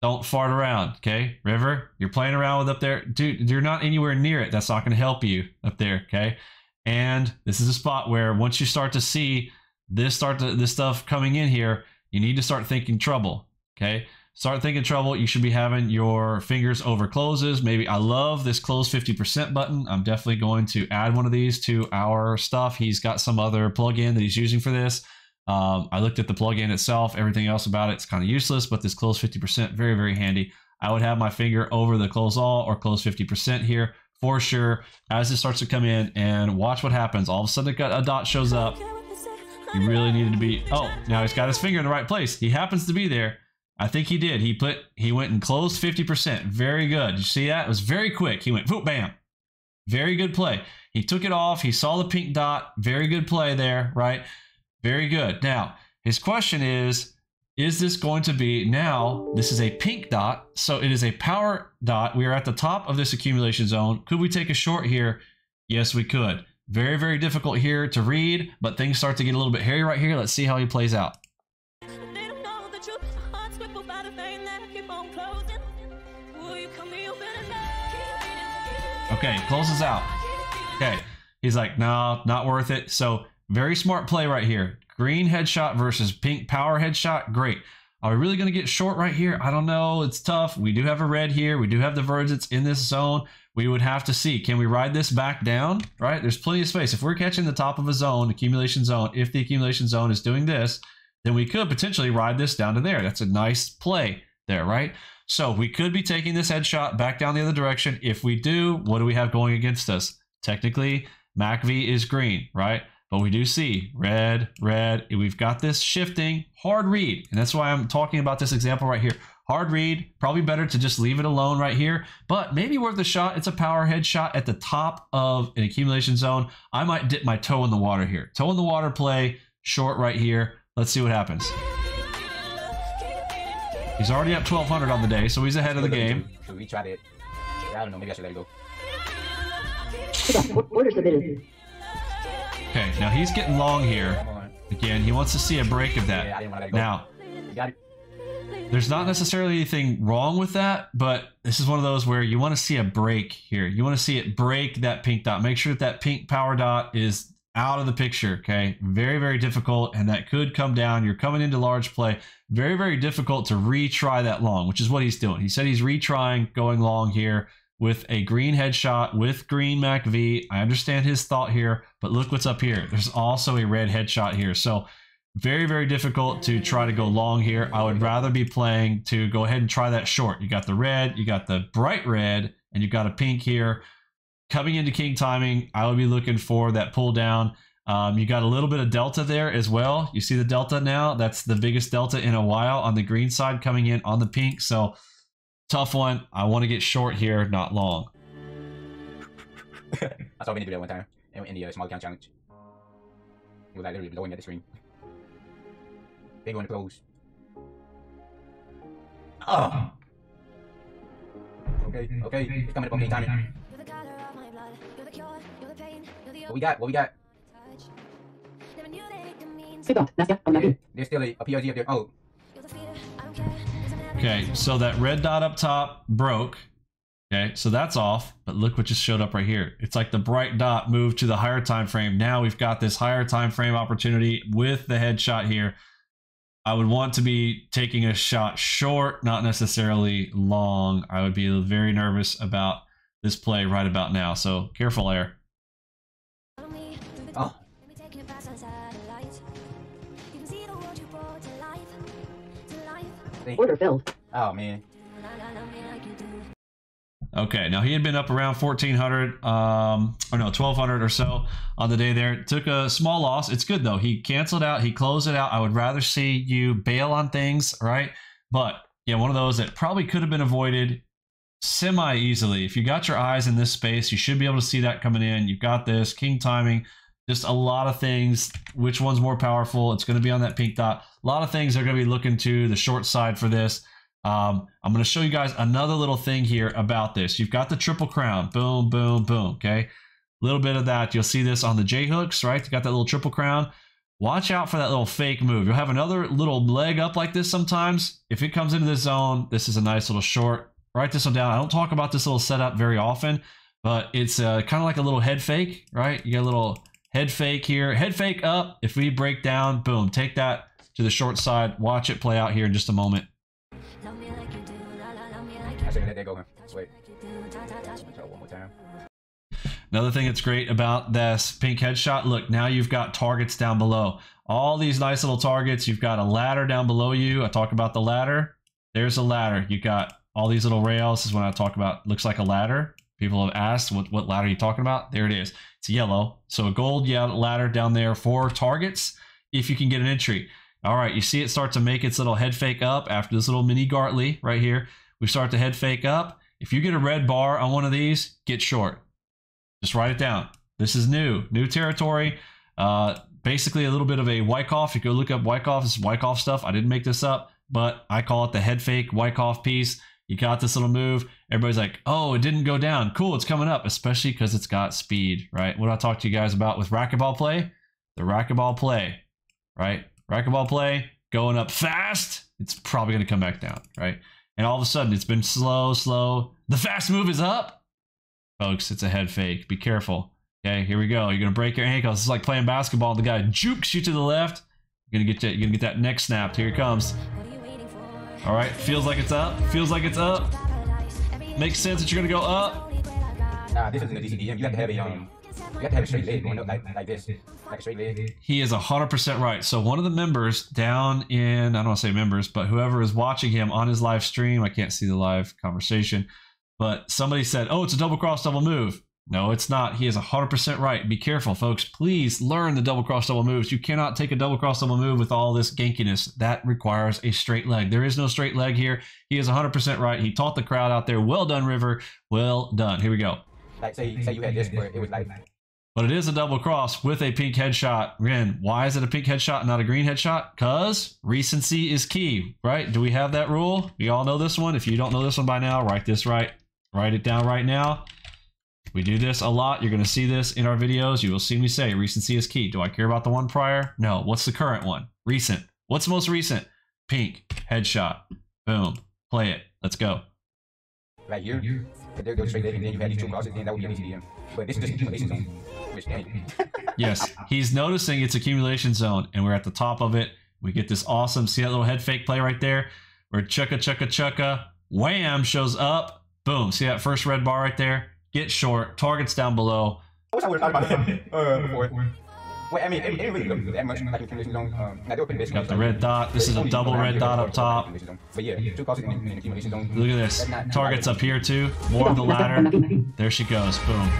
Don't fart around, okay? River, you're playing around with up there. Dude, you're not anywhere near it. That's not going to help you up there, okay? And this is a spot where once you start to see this stuff coming in here, you need to start thinking trouble, okay? Start thinking trouble. You should be having your fingers over closes. Maybe I love this close 50% button. I'm definitely going to add one of these to our stuff. He's got some other plugin that he's using for this. I looked at the plugin itself. Everything else about it's kind of useless, but this close 50%, very, very handy. I would have my finger over the close all or close 50% here for sure as this starts to come in, and watch what happens. All of a sudden a dot shows up. He really needed to be, oh, now he's got his finger in the right place. He happens to be there. I think he did. He went and closed 50%. Very good. Did you see that? It was very quick. He went, whoop, bam. Very good play. He took it off. He saw the pink dot. Very good play there, right? Very good. Now, his question is this going to be, now, this is a pink dot, so it is a power dot. We are at the top of this accumulation zone. Could we take a short here? Yes, we could. Very, very difficult here to read, but things start to get a little bit hairy right here. Let's see how he plays out. Okay, closes out. Okay, he's like, no, not worth it. So very smart play right here. Green headshot versus pink power headshot. Great. Are we really going to get short right here? I don't know. It's tough. We do have a red here. We do have divergence in this zone. We would have to see. Can we ride this back down? Right? There's plenty of space. If we're catching the top of a zone, accumulation zone, if the accumulation zone is doing this, then we could potentially ride this down to there. That's a nice play there, right? So we could be taking this headshot back down the other direction. If we do, what do we have going against us? Technically, MACV is green, right? But we do see red, red. We've got this shifting, hard read. And that's why I'm talking about this example right here. Hard read, probably better to just leave it alone right here, but maybe worth a shot. It's a power headshot at the top of an accumulation zone. I might dip my toe in the water here. Toe in the water play, short right here. Let's see what happens. He's already up 1,200 on the day, so he's ahead of the game. So we tried it. I don't know, maybe I should let it go. Okay, now he's getting long here. Again, he wants to see a break of that. Now, there's not necessarily anything wrong with that, but this is one of those where you want to see a break here. You want to see it break that pink dot. Make sure that that pink power dot is out of the picture, okay? Very, very difficult, and that could come down. You're coming into large play. Very, very difficult to retry that long, which is what he's doing. He said he's retrying going long here with a green headshot with green MACV. I understand his thought here, but look what's up here. There's also a red headshot here. So very, very difficult to try to go long here. I would rather be playing to go ahead and try that short. You got the red, you got the bright red, and you got a pink here. Coming into king timing, I would be looking for that pull down. You got a little bit of delta there as well. You see the delta now? That's the biggest delta in a while on the green side coming in on the pink. So tough one. I want to get short here, not long. I saw Vinny do that one time in the small account challenge. He was like literally blowing at the screen. Big one to close. Oh. Okay, okay. It's coming up on game timing. What we got? What we got? There's still a PRG up there. Oh. Okay, so that red dot up top broke. Okay, so that's off, but look what just showed up right here. It's like the bright dot moved to the higher time frame. Now we've got this higher time frame opportunity with the headshot here. I would want to be taking a shot short, not necessarily long. I would be very nervous about this play right about now. So careful there. Order filled. Oh man. Okay, now he had been up around 1400, or no, 1200 or so on the day there. Took a small loss. It's good though. He canceled out. He closed it out. I would rather see you bail on things, right? But yeah, one of those that probably could have been avoided semi-easily. If you got your eyes in this space, you should be able to see that coming in. You've got this king timing, just a lot of things. Which one's more powerful? It's going to be on that pink dot. A lot of things are going to be looking to the short side for this. I'm going to show you guys another little thing here about this. You've got the triple crown. Boom, boom, boom. Okay. A little bit of that. You'll see this on the J hooks, right? You got that little triple crown. Watch out for that little fake move. You'll have another little leg up like this sometimes. If it comes into this zone, this is a nice little short. Write this one down. I don't talk about this little setup very often, but it's kind of like a little head fake, right? You got a little head fake here. Head fake up. If we break down, boom, take that to the short side. Watch it play out here in just a moment. Wait. One more time. Another thing that's great about this pink headshot, look, now you've got targets down below. All these nice little targets. You've got a ladder down below you. I talk about the ladder. There's a ladder. You got all these little rails. This is when I talk about, looks like a ladder. People have asked, what ladder are you talking about? There it is. It's yellow. So a gold ladder down there for targets if you can get an entry. All right, you see it start to make its little head fake up after this little mini Gartley right here. We start to head fake up. If you get a red bar on one of these, get short. Just write it down. This is new territory. Basically a little bit of a Wyckoff. You go look up Wyckoff. This is Wyckoff stuff. I didn't make this up, but I call it the head fake Wyckoff piece. You got this little move. Everybody's like, oh, it didn't go down. Cool, it's coming up, especially because it's got speed, right? What I talked to you guys about with racquetball play? The racquetball play, right? Racquetball play going up fast. It's probably going to come back down, right? And all of a sudden, it's been slow. The fast move is up. Folks, it's a head fake. Be careful. Okay, here we go. You're going to break your ankles. It's like playing basketball. The guy jukes you to the left. You're going to get that neck snapped. Here it comes. All right, feels like it's up. Feels like it's up. Makes sense that you're going to go up. Nah, this isn't a DCDM. You have to have a straight leg going up like this. Like a straight leg. He is 100% right. So one of the members down in, I don't want to say members, but whoever is watching him on his live stream, I can't see the live conversation, but somebody said, oh, it's a double cross double move. No, it's not. He is 100% right. Be careful, folks. Please learn the double cross double moves. You cannot take a double cross double move with all this gankiness. That requires a straight leg. There is no straight leg here. He is 100% right. He taught the crowd out there. Well done, River. Well done. Here we go. Like say you had this where it was like. But it is a double cross with a pink headshot. Again, why is it a pink headshot, not a green headshot? Because recency is key, right? Do we have that rule? We all know this one. If you don't know this one by now, write this right. Write it down right now. We do this a lot. You're going to see this in our videos. You will see me say recency is key. Do I care about the one prior? No. What's the current one? Recent. What's the most recent? Pink headshot. Boom. Play it. Let's go. Right here. There goes straight leg, and then you had these two crosses, then that would be an ACDM. But this is just accumulation zone. Which, yes, he's noticing it's accumulation zone, and we're at the top of it. We get this awesome, see that little head fake play right there? Where chugga, wham, shows up. Boom. See that first red bar right there? Get short. Targets down below. I wish I would have thought about that before. Well, I mean, it didn't really look that much like accumulation zone. Now they were putting this. Got the red dot. This is a double red dot up top. But yeah, two crosses in accumulation zone. Look at this. Targets up here too. More of the ladder. There she goes. Boom.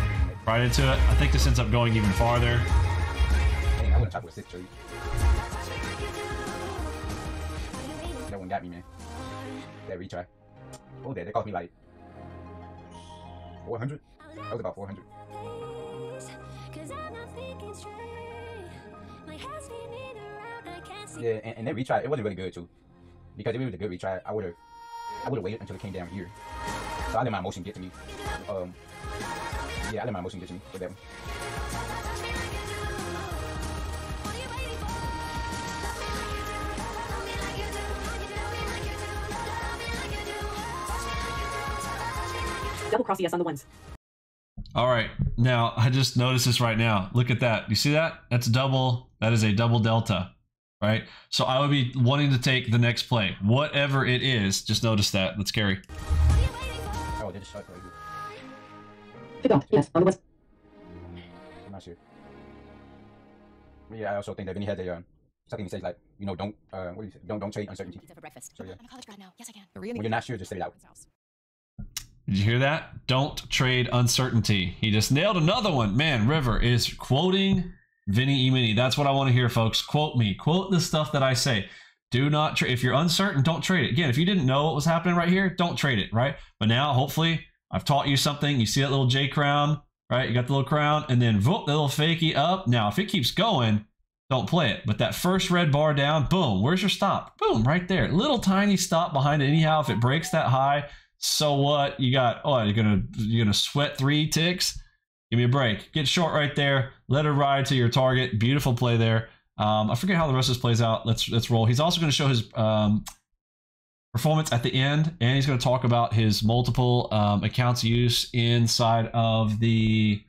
Right into it. I think this ends up going even farther. Dang, I would have tried with 6 trade. That one got me, man. That retry. Oh, that cost me like 400. That was about 400. Yeah, and that retry, it wasn't really good too. Because if it was a good retry, I would have waited until it came down here. So I let my emotion get to me. Yeah, I let my emotion get to me with that one. Double cross yes on the ones. All right, now I just noticed this right now. Look at that. You see that? That's double. That is a double delta, right? So I would be wanting to take the next play, whatever it is. Just notice that. Let's carry. Oh, did it shot right here? Yes, on the ones. I'm not sure. Yeah, I also think that Vinny had a something he says like, you know, don't what do you say? Don't trade uncertainty. For breakfast. So yeah, I'm a college grad now. Yes, I can. when you're not sure, just say it out. Did you hear that? Don't trade uncertainty. He just nailed another one. Man, River is quoting Vinny Emini. That's what I want to hear, folks. Quote me. Quote the stuff that I say. Do not trade. If you're uncertain, don't trade it. Again, if you didn't know what was happening right here, don't trade it, right? But now, hopefully, I've taught you something. You see that little J crown, right? You got the little crown, and then whoop, the little fakie up. Now, if it keeps going, don't play it. But that first red bar down, boom, where's your stop? Boom, right there. Little tiny stop behind it. Anyhow, if it breaks that high, so what? You got, oh, you're gonna sweat 3 ticks? Give me a break. Get short right there. Let it ride to your target. Beautiful play there. I forget how the rest of this plays out. Let's roll. He's also going to show his performance at the end, and he's going to talk about his multiple accounts use inside of the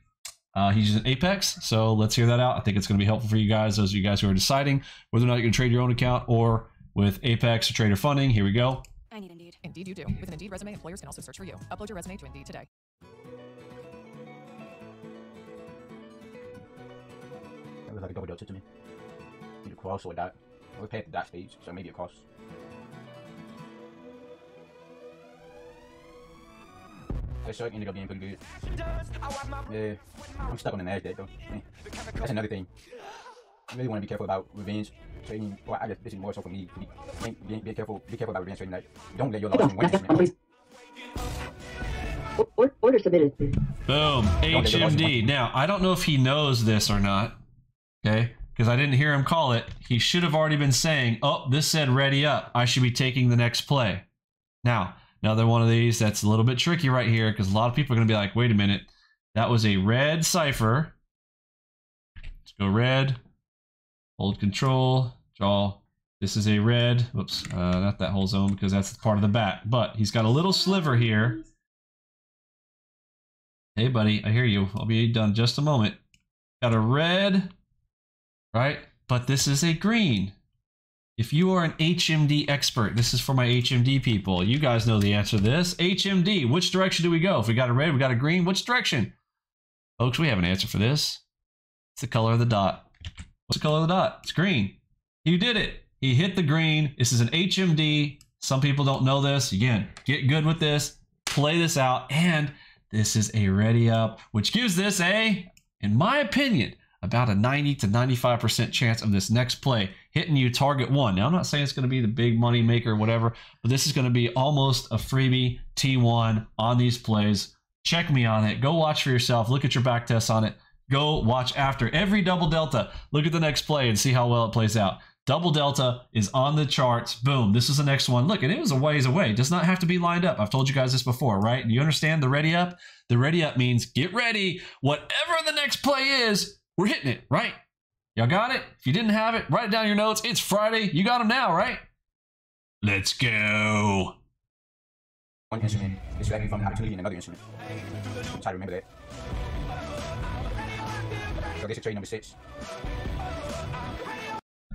he's using Apex. So let's hear that out. I think it's going to be helpful for you guys, those of you guys who are deciding whether or not you can trade your own account or with Apex or trader funding. Here we go. I need Indeed. Indeed you do. With an Indeed resume, employers can also search for you. Upload your resume to Indeed today. That looks like a double delta to me. Need a cross or a dot. We're past the dot stage, so maybe a cross. That shark ended up being pretty good. Yeah, I'm stuck on the Nasdaq though. Man, that's another thing. You really want to be careful about revenge trading. Well, I guess this is more so for me. Be careful about revenge trading. Like, don't let your loss win this. Order submitted. Boom. HMD. Now, I don't know if he knows this or not. Okay. Because I didn't hear him call it. He should have already been saying, oh, this said ready up. I should be taking the next play. Now, another one of these that's a little bit tricky right here because a lot of people are going to be like, wait a minute. That was a red cipher. Let's go red. Hold control. Draw. This is a red. Whoops. Not that whole zone because that's part of the bat. But he's got a little sliver here. Hey, buddy. I hear you. I'll be done in just a moment. Got a red. Right? But this is a green. If you are an HMD expert, this is for my HMD people. You guys know the answer to this. HMD, which direction do we go? If we got a red, we got a green, which direction? Folks, we have an answer for this. It's the color of the dot. What's the color of the dot? It's green. You did it. He hit the green. This is an HMD. Some people don't know this. Again, get good with this. Play this out. And this is a ready up, which gives this a, in my opinion, about a 90 to 95% chance of this next play hitting you target 1. Now, I'm not saying it's going to be the big money maker or whatever, but this is going to be almost a freebie T1 on these plays. Check me on it. Go watch for yourself. Look at your back tests on it. Go watch after every double delta. Look at the next play and see how well it plays out. Double delta is on the charts. Boom. This is the next one. Look, and it was a ways away. It does not have to be lined up. I've told you guys this before, right? Do you understand the ready up? The ready up means get ready. Whatever the next play is, we're hitting it, right? Y'all got it? If you didn't have it, write it down in your notes. It's Friday. You got them now, right? Let's go. One instrument distracting from the opportunity in another instrument. Try to remember that. So this is trade number 6.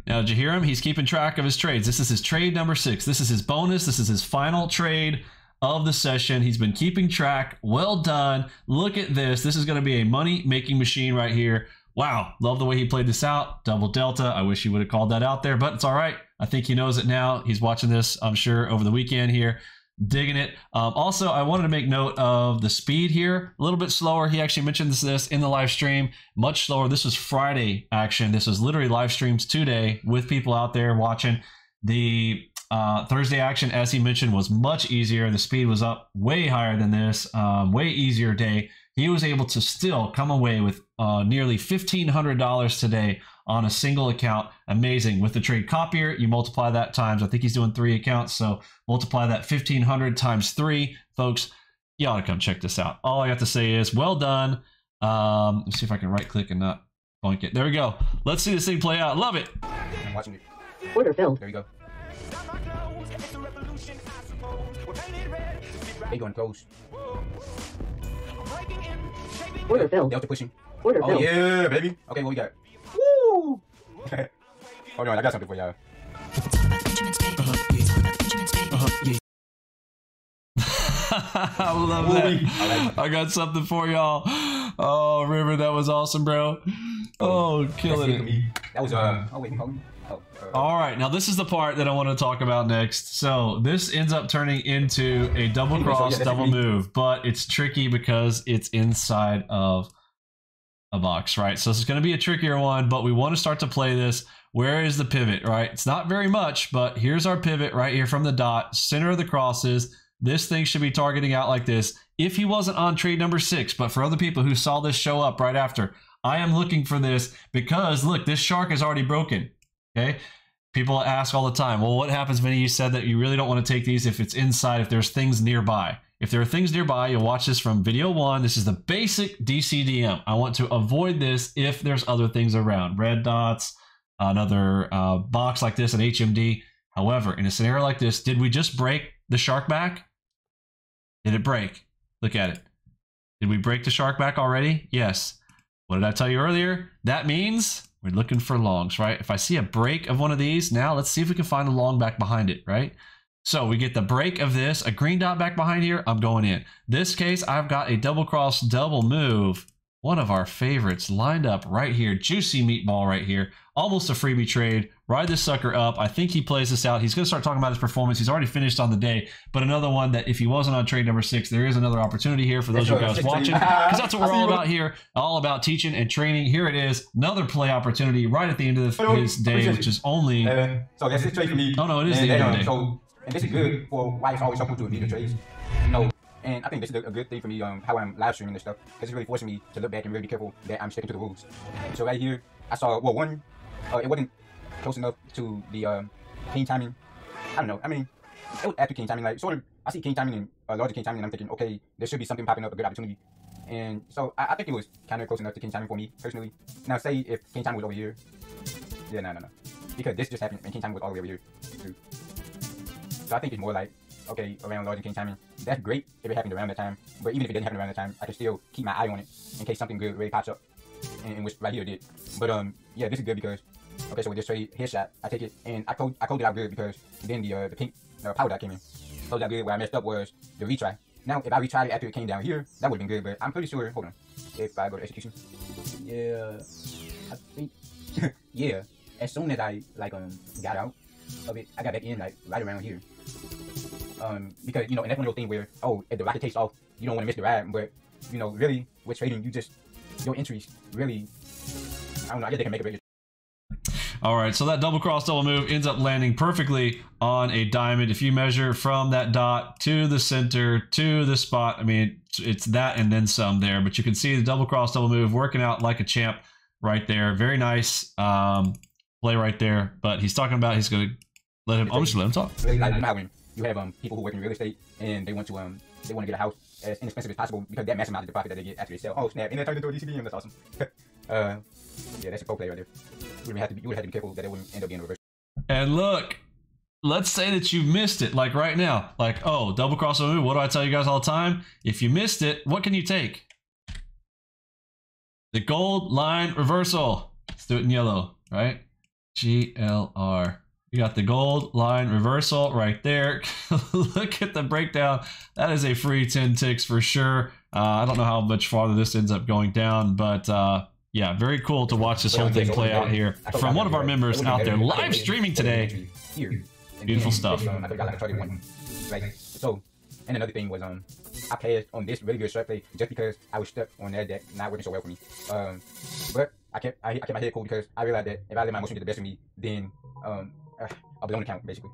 Now, did you hear him? He's keeping track of his trades. This is his trade number 6. This is his bonus. This is his final trade of the session. He's been keeping track. Well done. Look at this. This is going to be a money-making machine right here. Wow. Love the way he played this out. Double delta. I wish he would have called that out there, but it's all right. I think he knows it now. He's watching this, I'm sure, over the weekend here. Digging it. Also, I wanted to make note of the speed here. A little bit slower. He actually mentioned this in the live stream. Much slower. This was Friday action. This was literally live streams today with people out there watching. The Thursday action, as he mentioned, was much easier. The speed was up way higher than this. Way easier day. He was able to still come away with nearly $1,500 today on a single account. Amazing. With the trade copier, you multiply that times, I think he's doing 3 accounts, so multiply that 1,500 times 3. Folks, you ought to come check this out. All I have to say is, well done. Let's see if I can right click and not boink it. There we go. Let's see this thing play out. Love it. I'm watching it. Order filled. There you go. They going close. Order filled. Delta pushing. Order Oh filled. yeah, baby. Okay, what we got? Woo! Hold on, I got something for y'all. I love that. I got something for y'all. Oh, River, that was awesome, bro. Oh, killing it. That was oh wait, all right, now this is the part that I want to talk about next. So this ends up turning into a double cross, double move, but it's tricky because it's inside of a box, right? So this is going to be a trickier one, but we want to start to play this. Where is the pivot, right? It's not very much, but here's our pivot right here from the dot, center of the crosses. This thing should be targeting out like this. If he wasn't on trade number 6, but for other people who saw this show up right after, I am looking for this because look, this shark is already broken, okay? People ask all the time, well, what happens, Vinny? You said that you really don't want to take these if it's inside, if there's things nearby. If there are things nearby, you'll watch this from video 1. This is the basic DCDM. I want to avoid this if there's other things around. Red dots, another box like this, an HMD. However, in a scenario like this, did we just break the shark back? Did it break? Look at it. Did we break the shark back already? Yes. What did I tell you earlier? That means we're looking for longs, right? If I see a break of one of these, now let's see if we can find a long back behind it, right? So we get the break of this, a green dot back behind here, I'm going in. This case, I've got a double cross, double move. One of our favorites lined up right here. Juicy meatball right here. Almost a freebie trade. Ride this sucker up. I think he plays this out. He's going to start talking about his performance. He's already finished on the day. But another one that if he wasn't on trade number 6, there is another opportunity here for those of you guys watching. Because that's what we're all about here. All about teaching and training. Here it is. Another play opportunity right at the end of his day, which is only... so that's his trade for me. Oh, no, it is the end of the day. So, and this is good for why it's always helpful to review the trades. You know, and I think this is a good thing for me, how I'm live streaming this stuff. Because it's really forcing me to look back and really be careful that I'm sticking to the rules. So right here, I saw, well, one, it wasn't close enough to the king timing. I don't know. I mean, it was after king timing. Like, sort of, I see king timing and larger king timing, and I'm thinking, okay, there should be something popping up, a good opportunity. And so I think it was kind of close enough to king timing for me, personally. Now, say if king timing was over here. Yeah, no. Because this just happened and king timing was all the way over here, too. So I think it's more like, okay, around large and king timing. That's great if it happened around that time. But even if it didn't happen around that time, I can still keep my eye on it in case something good really pops up. And which right here it did. But yeah, this is good because, okay, so with this trade headshot, I take it and I closed it out good because then the pink power dot came in. Closed out good. Where I messed up was the retry. Now, if I retried it after it came down here, that would have been good. But I'm pretty sure, hold on, if I go to execution. Yeah, I think, yeah. As soon as I got out of it, I got back in like right around here. Because you know, and that's one of those things where, oh, if the rocket takes off, you don't want to miss the ride. But you know, really with trading, you just your entries really, I don't know. I guess they can make it bigger. All right, so that double cross, double move ends up landing perfectly on a diamond. If you measure from that dot to the center to the spot, I mean, it's that and then some there. But you can see the double cross, double move working out like a champ right there. Very nice play right there. But he's talking about he's going to let him. I'm just let him talk. Really, like, you know how when you have people who work in real estate and they want to get a house as inexpensive as possible because that maximizes the profit that they get after they sell. Oh snap! And they turn into a DCDM. That's awesome. Yeah, that's a pro play right there. You would have to be careful that it wouldn't end up being a reverse. And look, let's say that you missed it, like right now. Like, oh, double cross move. What do I tell you guys all the time? If you missed it, what can you take? The gold line reversal. Let's do it in yellow, right? GLR. You got the gold line reversal right there. Look at the breakdown. That is a free 10 ticks for sure. I don't know how much farther this ends up going down, but yeah, very cool to watch this whole thing play out here from one of our members out there live streaming today. Beautiful stuff. So, and another thing was I passed on this really good short play just because I was stuck on that deck, not working so well for me. But I kept my head cool because I realized that if I let my emotion get the best of me, then I'll be on the count basically.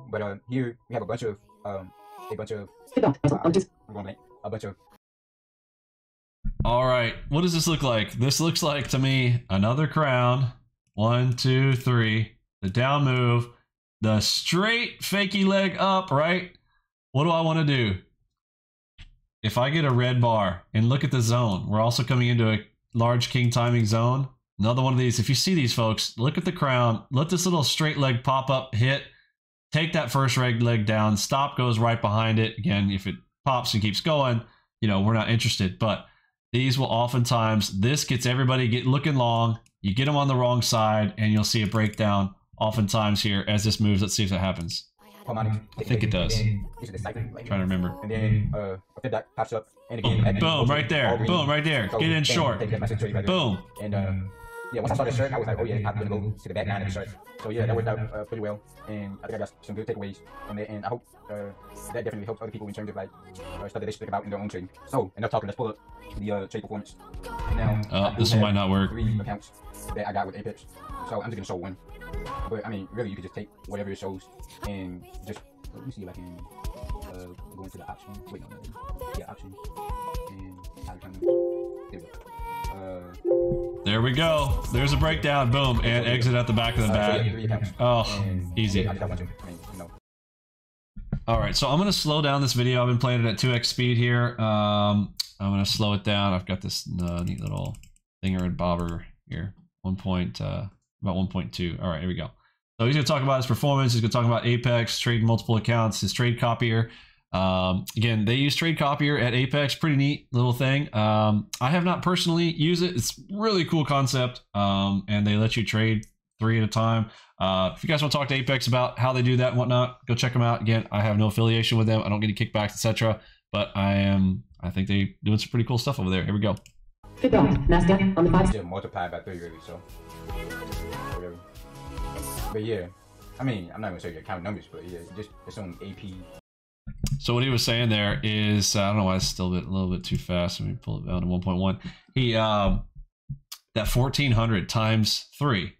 But here we have a bunch of All right, what does this look like? This looks like to me another crown. 1, 2, 3. The down move, the straight fakey leg up, right? What do I want to do? If I get a red bar and look at the zone, we're also coming into a large king timing zone. Another one of these. If you see these, folks, look at the crown. Let this little straight leg pop up, hit. Take that first leg down. Stop goes right behind it. Again, if it pops and keeps going, you know, we're not interested. But these will oftentimes, this gets everybody looking long. You get them on the wrong side, and you'll see a breakdown oftentimes here as this moves. Let's see if that happens. harmonics. I think it does. This is the cycle. Like, Trying to remember. and then a fib dot pops up, and again, Boom, right there. Boom, right there. So, Get in bam, short. that's my trade right there. Boom. And yeah, once I saw that shirt, I was like, oh yeah, I'm gonna go to the back nine of the shirt. So yeah, that worked out pretty well, and I think I got some good takeaways from that, and I hope that definitely helps other people in terms of like stuff that they should think about in their own trading. So enough talking. Let's pull up the trade performance. Now, This one might not work. 3 accounts that I got with Apex, so I'm just gonna show one. But I mean, really, you could just take whatever it shows and just let me see if I can go into the option. Wait, no, yeah, option and there we go. There we go. There's a breakdown. Boom, and exit at the back of the So yeah, bag. 3 accounts. Oh, And easy. I just got one too. I mean, you know. All right, so I'm gonna slow down this video. I've been playing it at 2x speed here. I'm gonna slow it down. I've got this neat little thinger and bobber here. About 1.2. All right, here we go. So he's gonna talk about his performance. He's gonna talk about Apex, trading multiple accounts, his trade copier. Again, they use trade copier at Apex. Pretty neat little thing. I have not personally used it. It's really cool concept. And they let you trade 3 at a time. If you guys want to talk to Apex about how they do that and whatnot, go check them out. Again, I have no affiliation with them. I don't get any kickbacks, etc. But I think they doing some pretty cool stuff over there. Here we go. Fib dot. NASDAQ on the 5. Just multiply by 3 really, so whatever. But yeah, I mean, I'm not gonna say the account numbers, but yeah, just it's on AP. So what he was saying there is, I don't know why it's still a little bit too fast. Let me pull it down to 1.1. He that 1400 times 3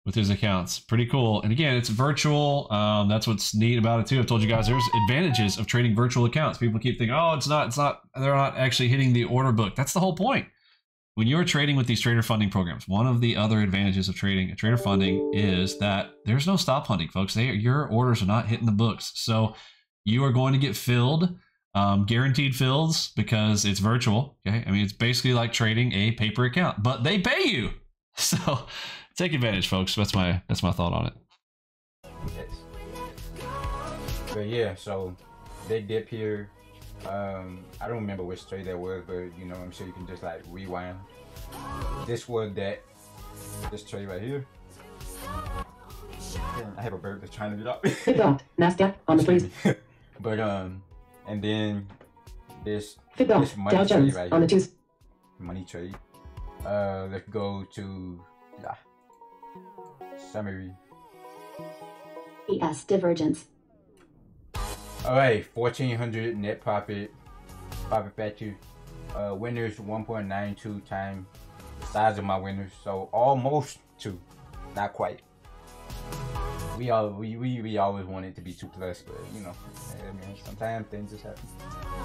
with his accounts, pretty cool. And again, it's virtual. That's what's neat about it too. I've told you guys there's advantages of trading virtual accounts. People keep thinking, oh, it's not. They're not actually hitting the order book. That's the whole point. When you're trading with these trader funding programs, one of the other advantages of trading a trader funding is that there's no stop hunting, folks. Your orders are not hitting the books. So you are going to get filled, guaranteed fills, because it's virtual. Okay, I mean, it's basically like trading a paper account, but they pay you. So take advantage, folks. That's my thought on it. Yes. But yeah, so they dip here. I don't remember which trade that was, but you know, I'm sure you can just like rewind. This was this trade right here. I have a bird that's trying to get up. Fib dot. NASDAQ on the freeze. But and then this Fib dot. this money Dow trade Jones right on the here. 2s. Money trade. Let's go to summary. ES divergence. All right, 1400 net profit factor. Winners 1.92 times size of my winners, so almost 2, not quite. We always want it to be 2+, but you know, sometimes things just happen.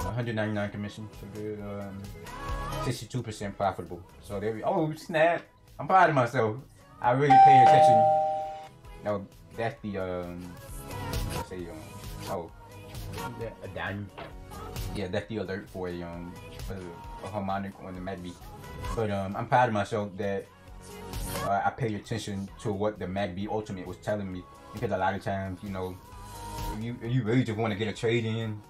199 commission for good, 62% profitable. So there we. Oh snap! I'm proud of myself. I really pay attention. No, that's the let's say a dime. Yeah, that's the alert for a harmonic on the MACD. But I'm proud of myself that I pay attention to what the MACD Ultimate was telling me, because a lot of times, you know, if you really just want to get a trade in,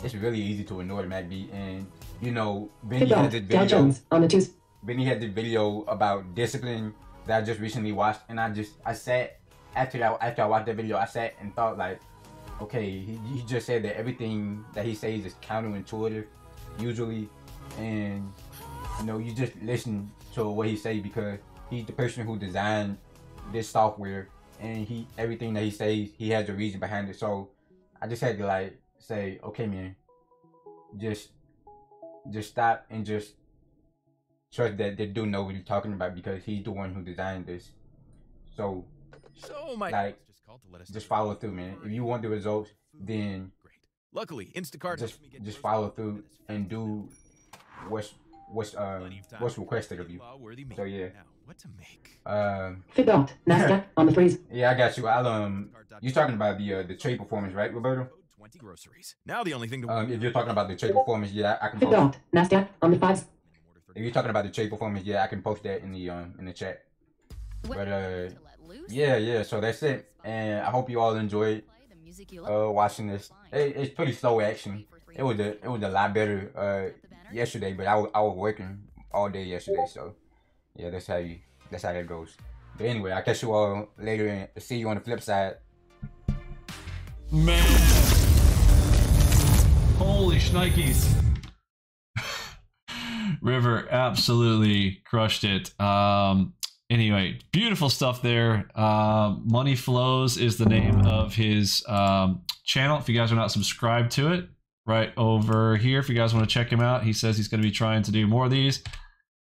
it's really easy to ignore the MACD. And you know, Vinny had this Dow video. Jones on the 2s. Vinny had this video about discipline that I just recently watched, and I sat after I watched that video, I sat and thought like, okay, he just said that everything that he says is counterintuitive usually, and you know, you just listen to what he say because he's the person who designed this software, and everything that he says, he has a reason behind it. So I just had to like say, okay man, just stop and just trust that they do know what he's talking about, because he's the one who designed this. So my like, just called to let us just follow through, man. If you want the results, then great. Luckily, Instacart just follow through and do what's requested of you. So yeah. Now, what to make? Fib dot. NASDAQ on the freeze. Yeah, I got you. You're talking about the trade performance, right, Roberto? 20 groceries. Now the only thing to If you're talking about the trade performance, yeah, I can Fib post. dot. NASDAQ on the 5s. If you're talking about the trade performance, yeah, I can post that in the chat. But yeah, so that's it, and I hope you all enjoyed watching this. It's pretty slow action. It was a lot better yesterday, but I was working all day yesterday, so yeah, that's how that goes. But anyway, I'll catch you all later and see you on the flip side. Man. Holy shnikes. River absolutely crushed it. Anyway, beautiful stuff there. Money Flows is the name of his channel. If you guys are not subscribed to it, right over here, if you guys want to check him out, he says he's going to be trying to do more of these.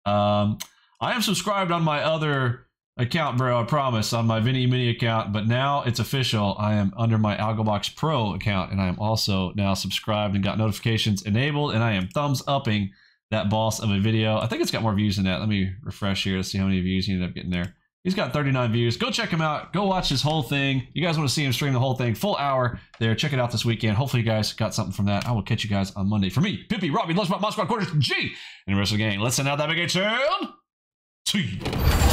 I am subscribed on my other account, bro, I promise, on my Vinny Mini account, but now it's official. I am under my AlgoBox Pro account, and I am also now subscribed and got notifications enabled, and I am thumbs upping that boss of a video. I think it's got more views than that. Let me refresh here to see how many views he ended up getting there. He's got 39 views. Go check him out. Go watch his whole thing. You guys want to see him stream the whole thing, full hour there. Check it out this weekend. Hopefully you guys got something from that. I will catch you guys on Monday. For me, Pippy, Robbie, Lunchbox, Mod Squad, Quarters, G, and the rest of the gang. Let's send out that big sound. See you.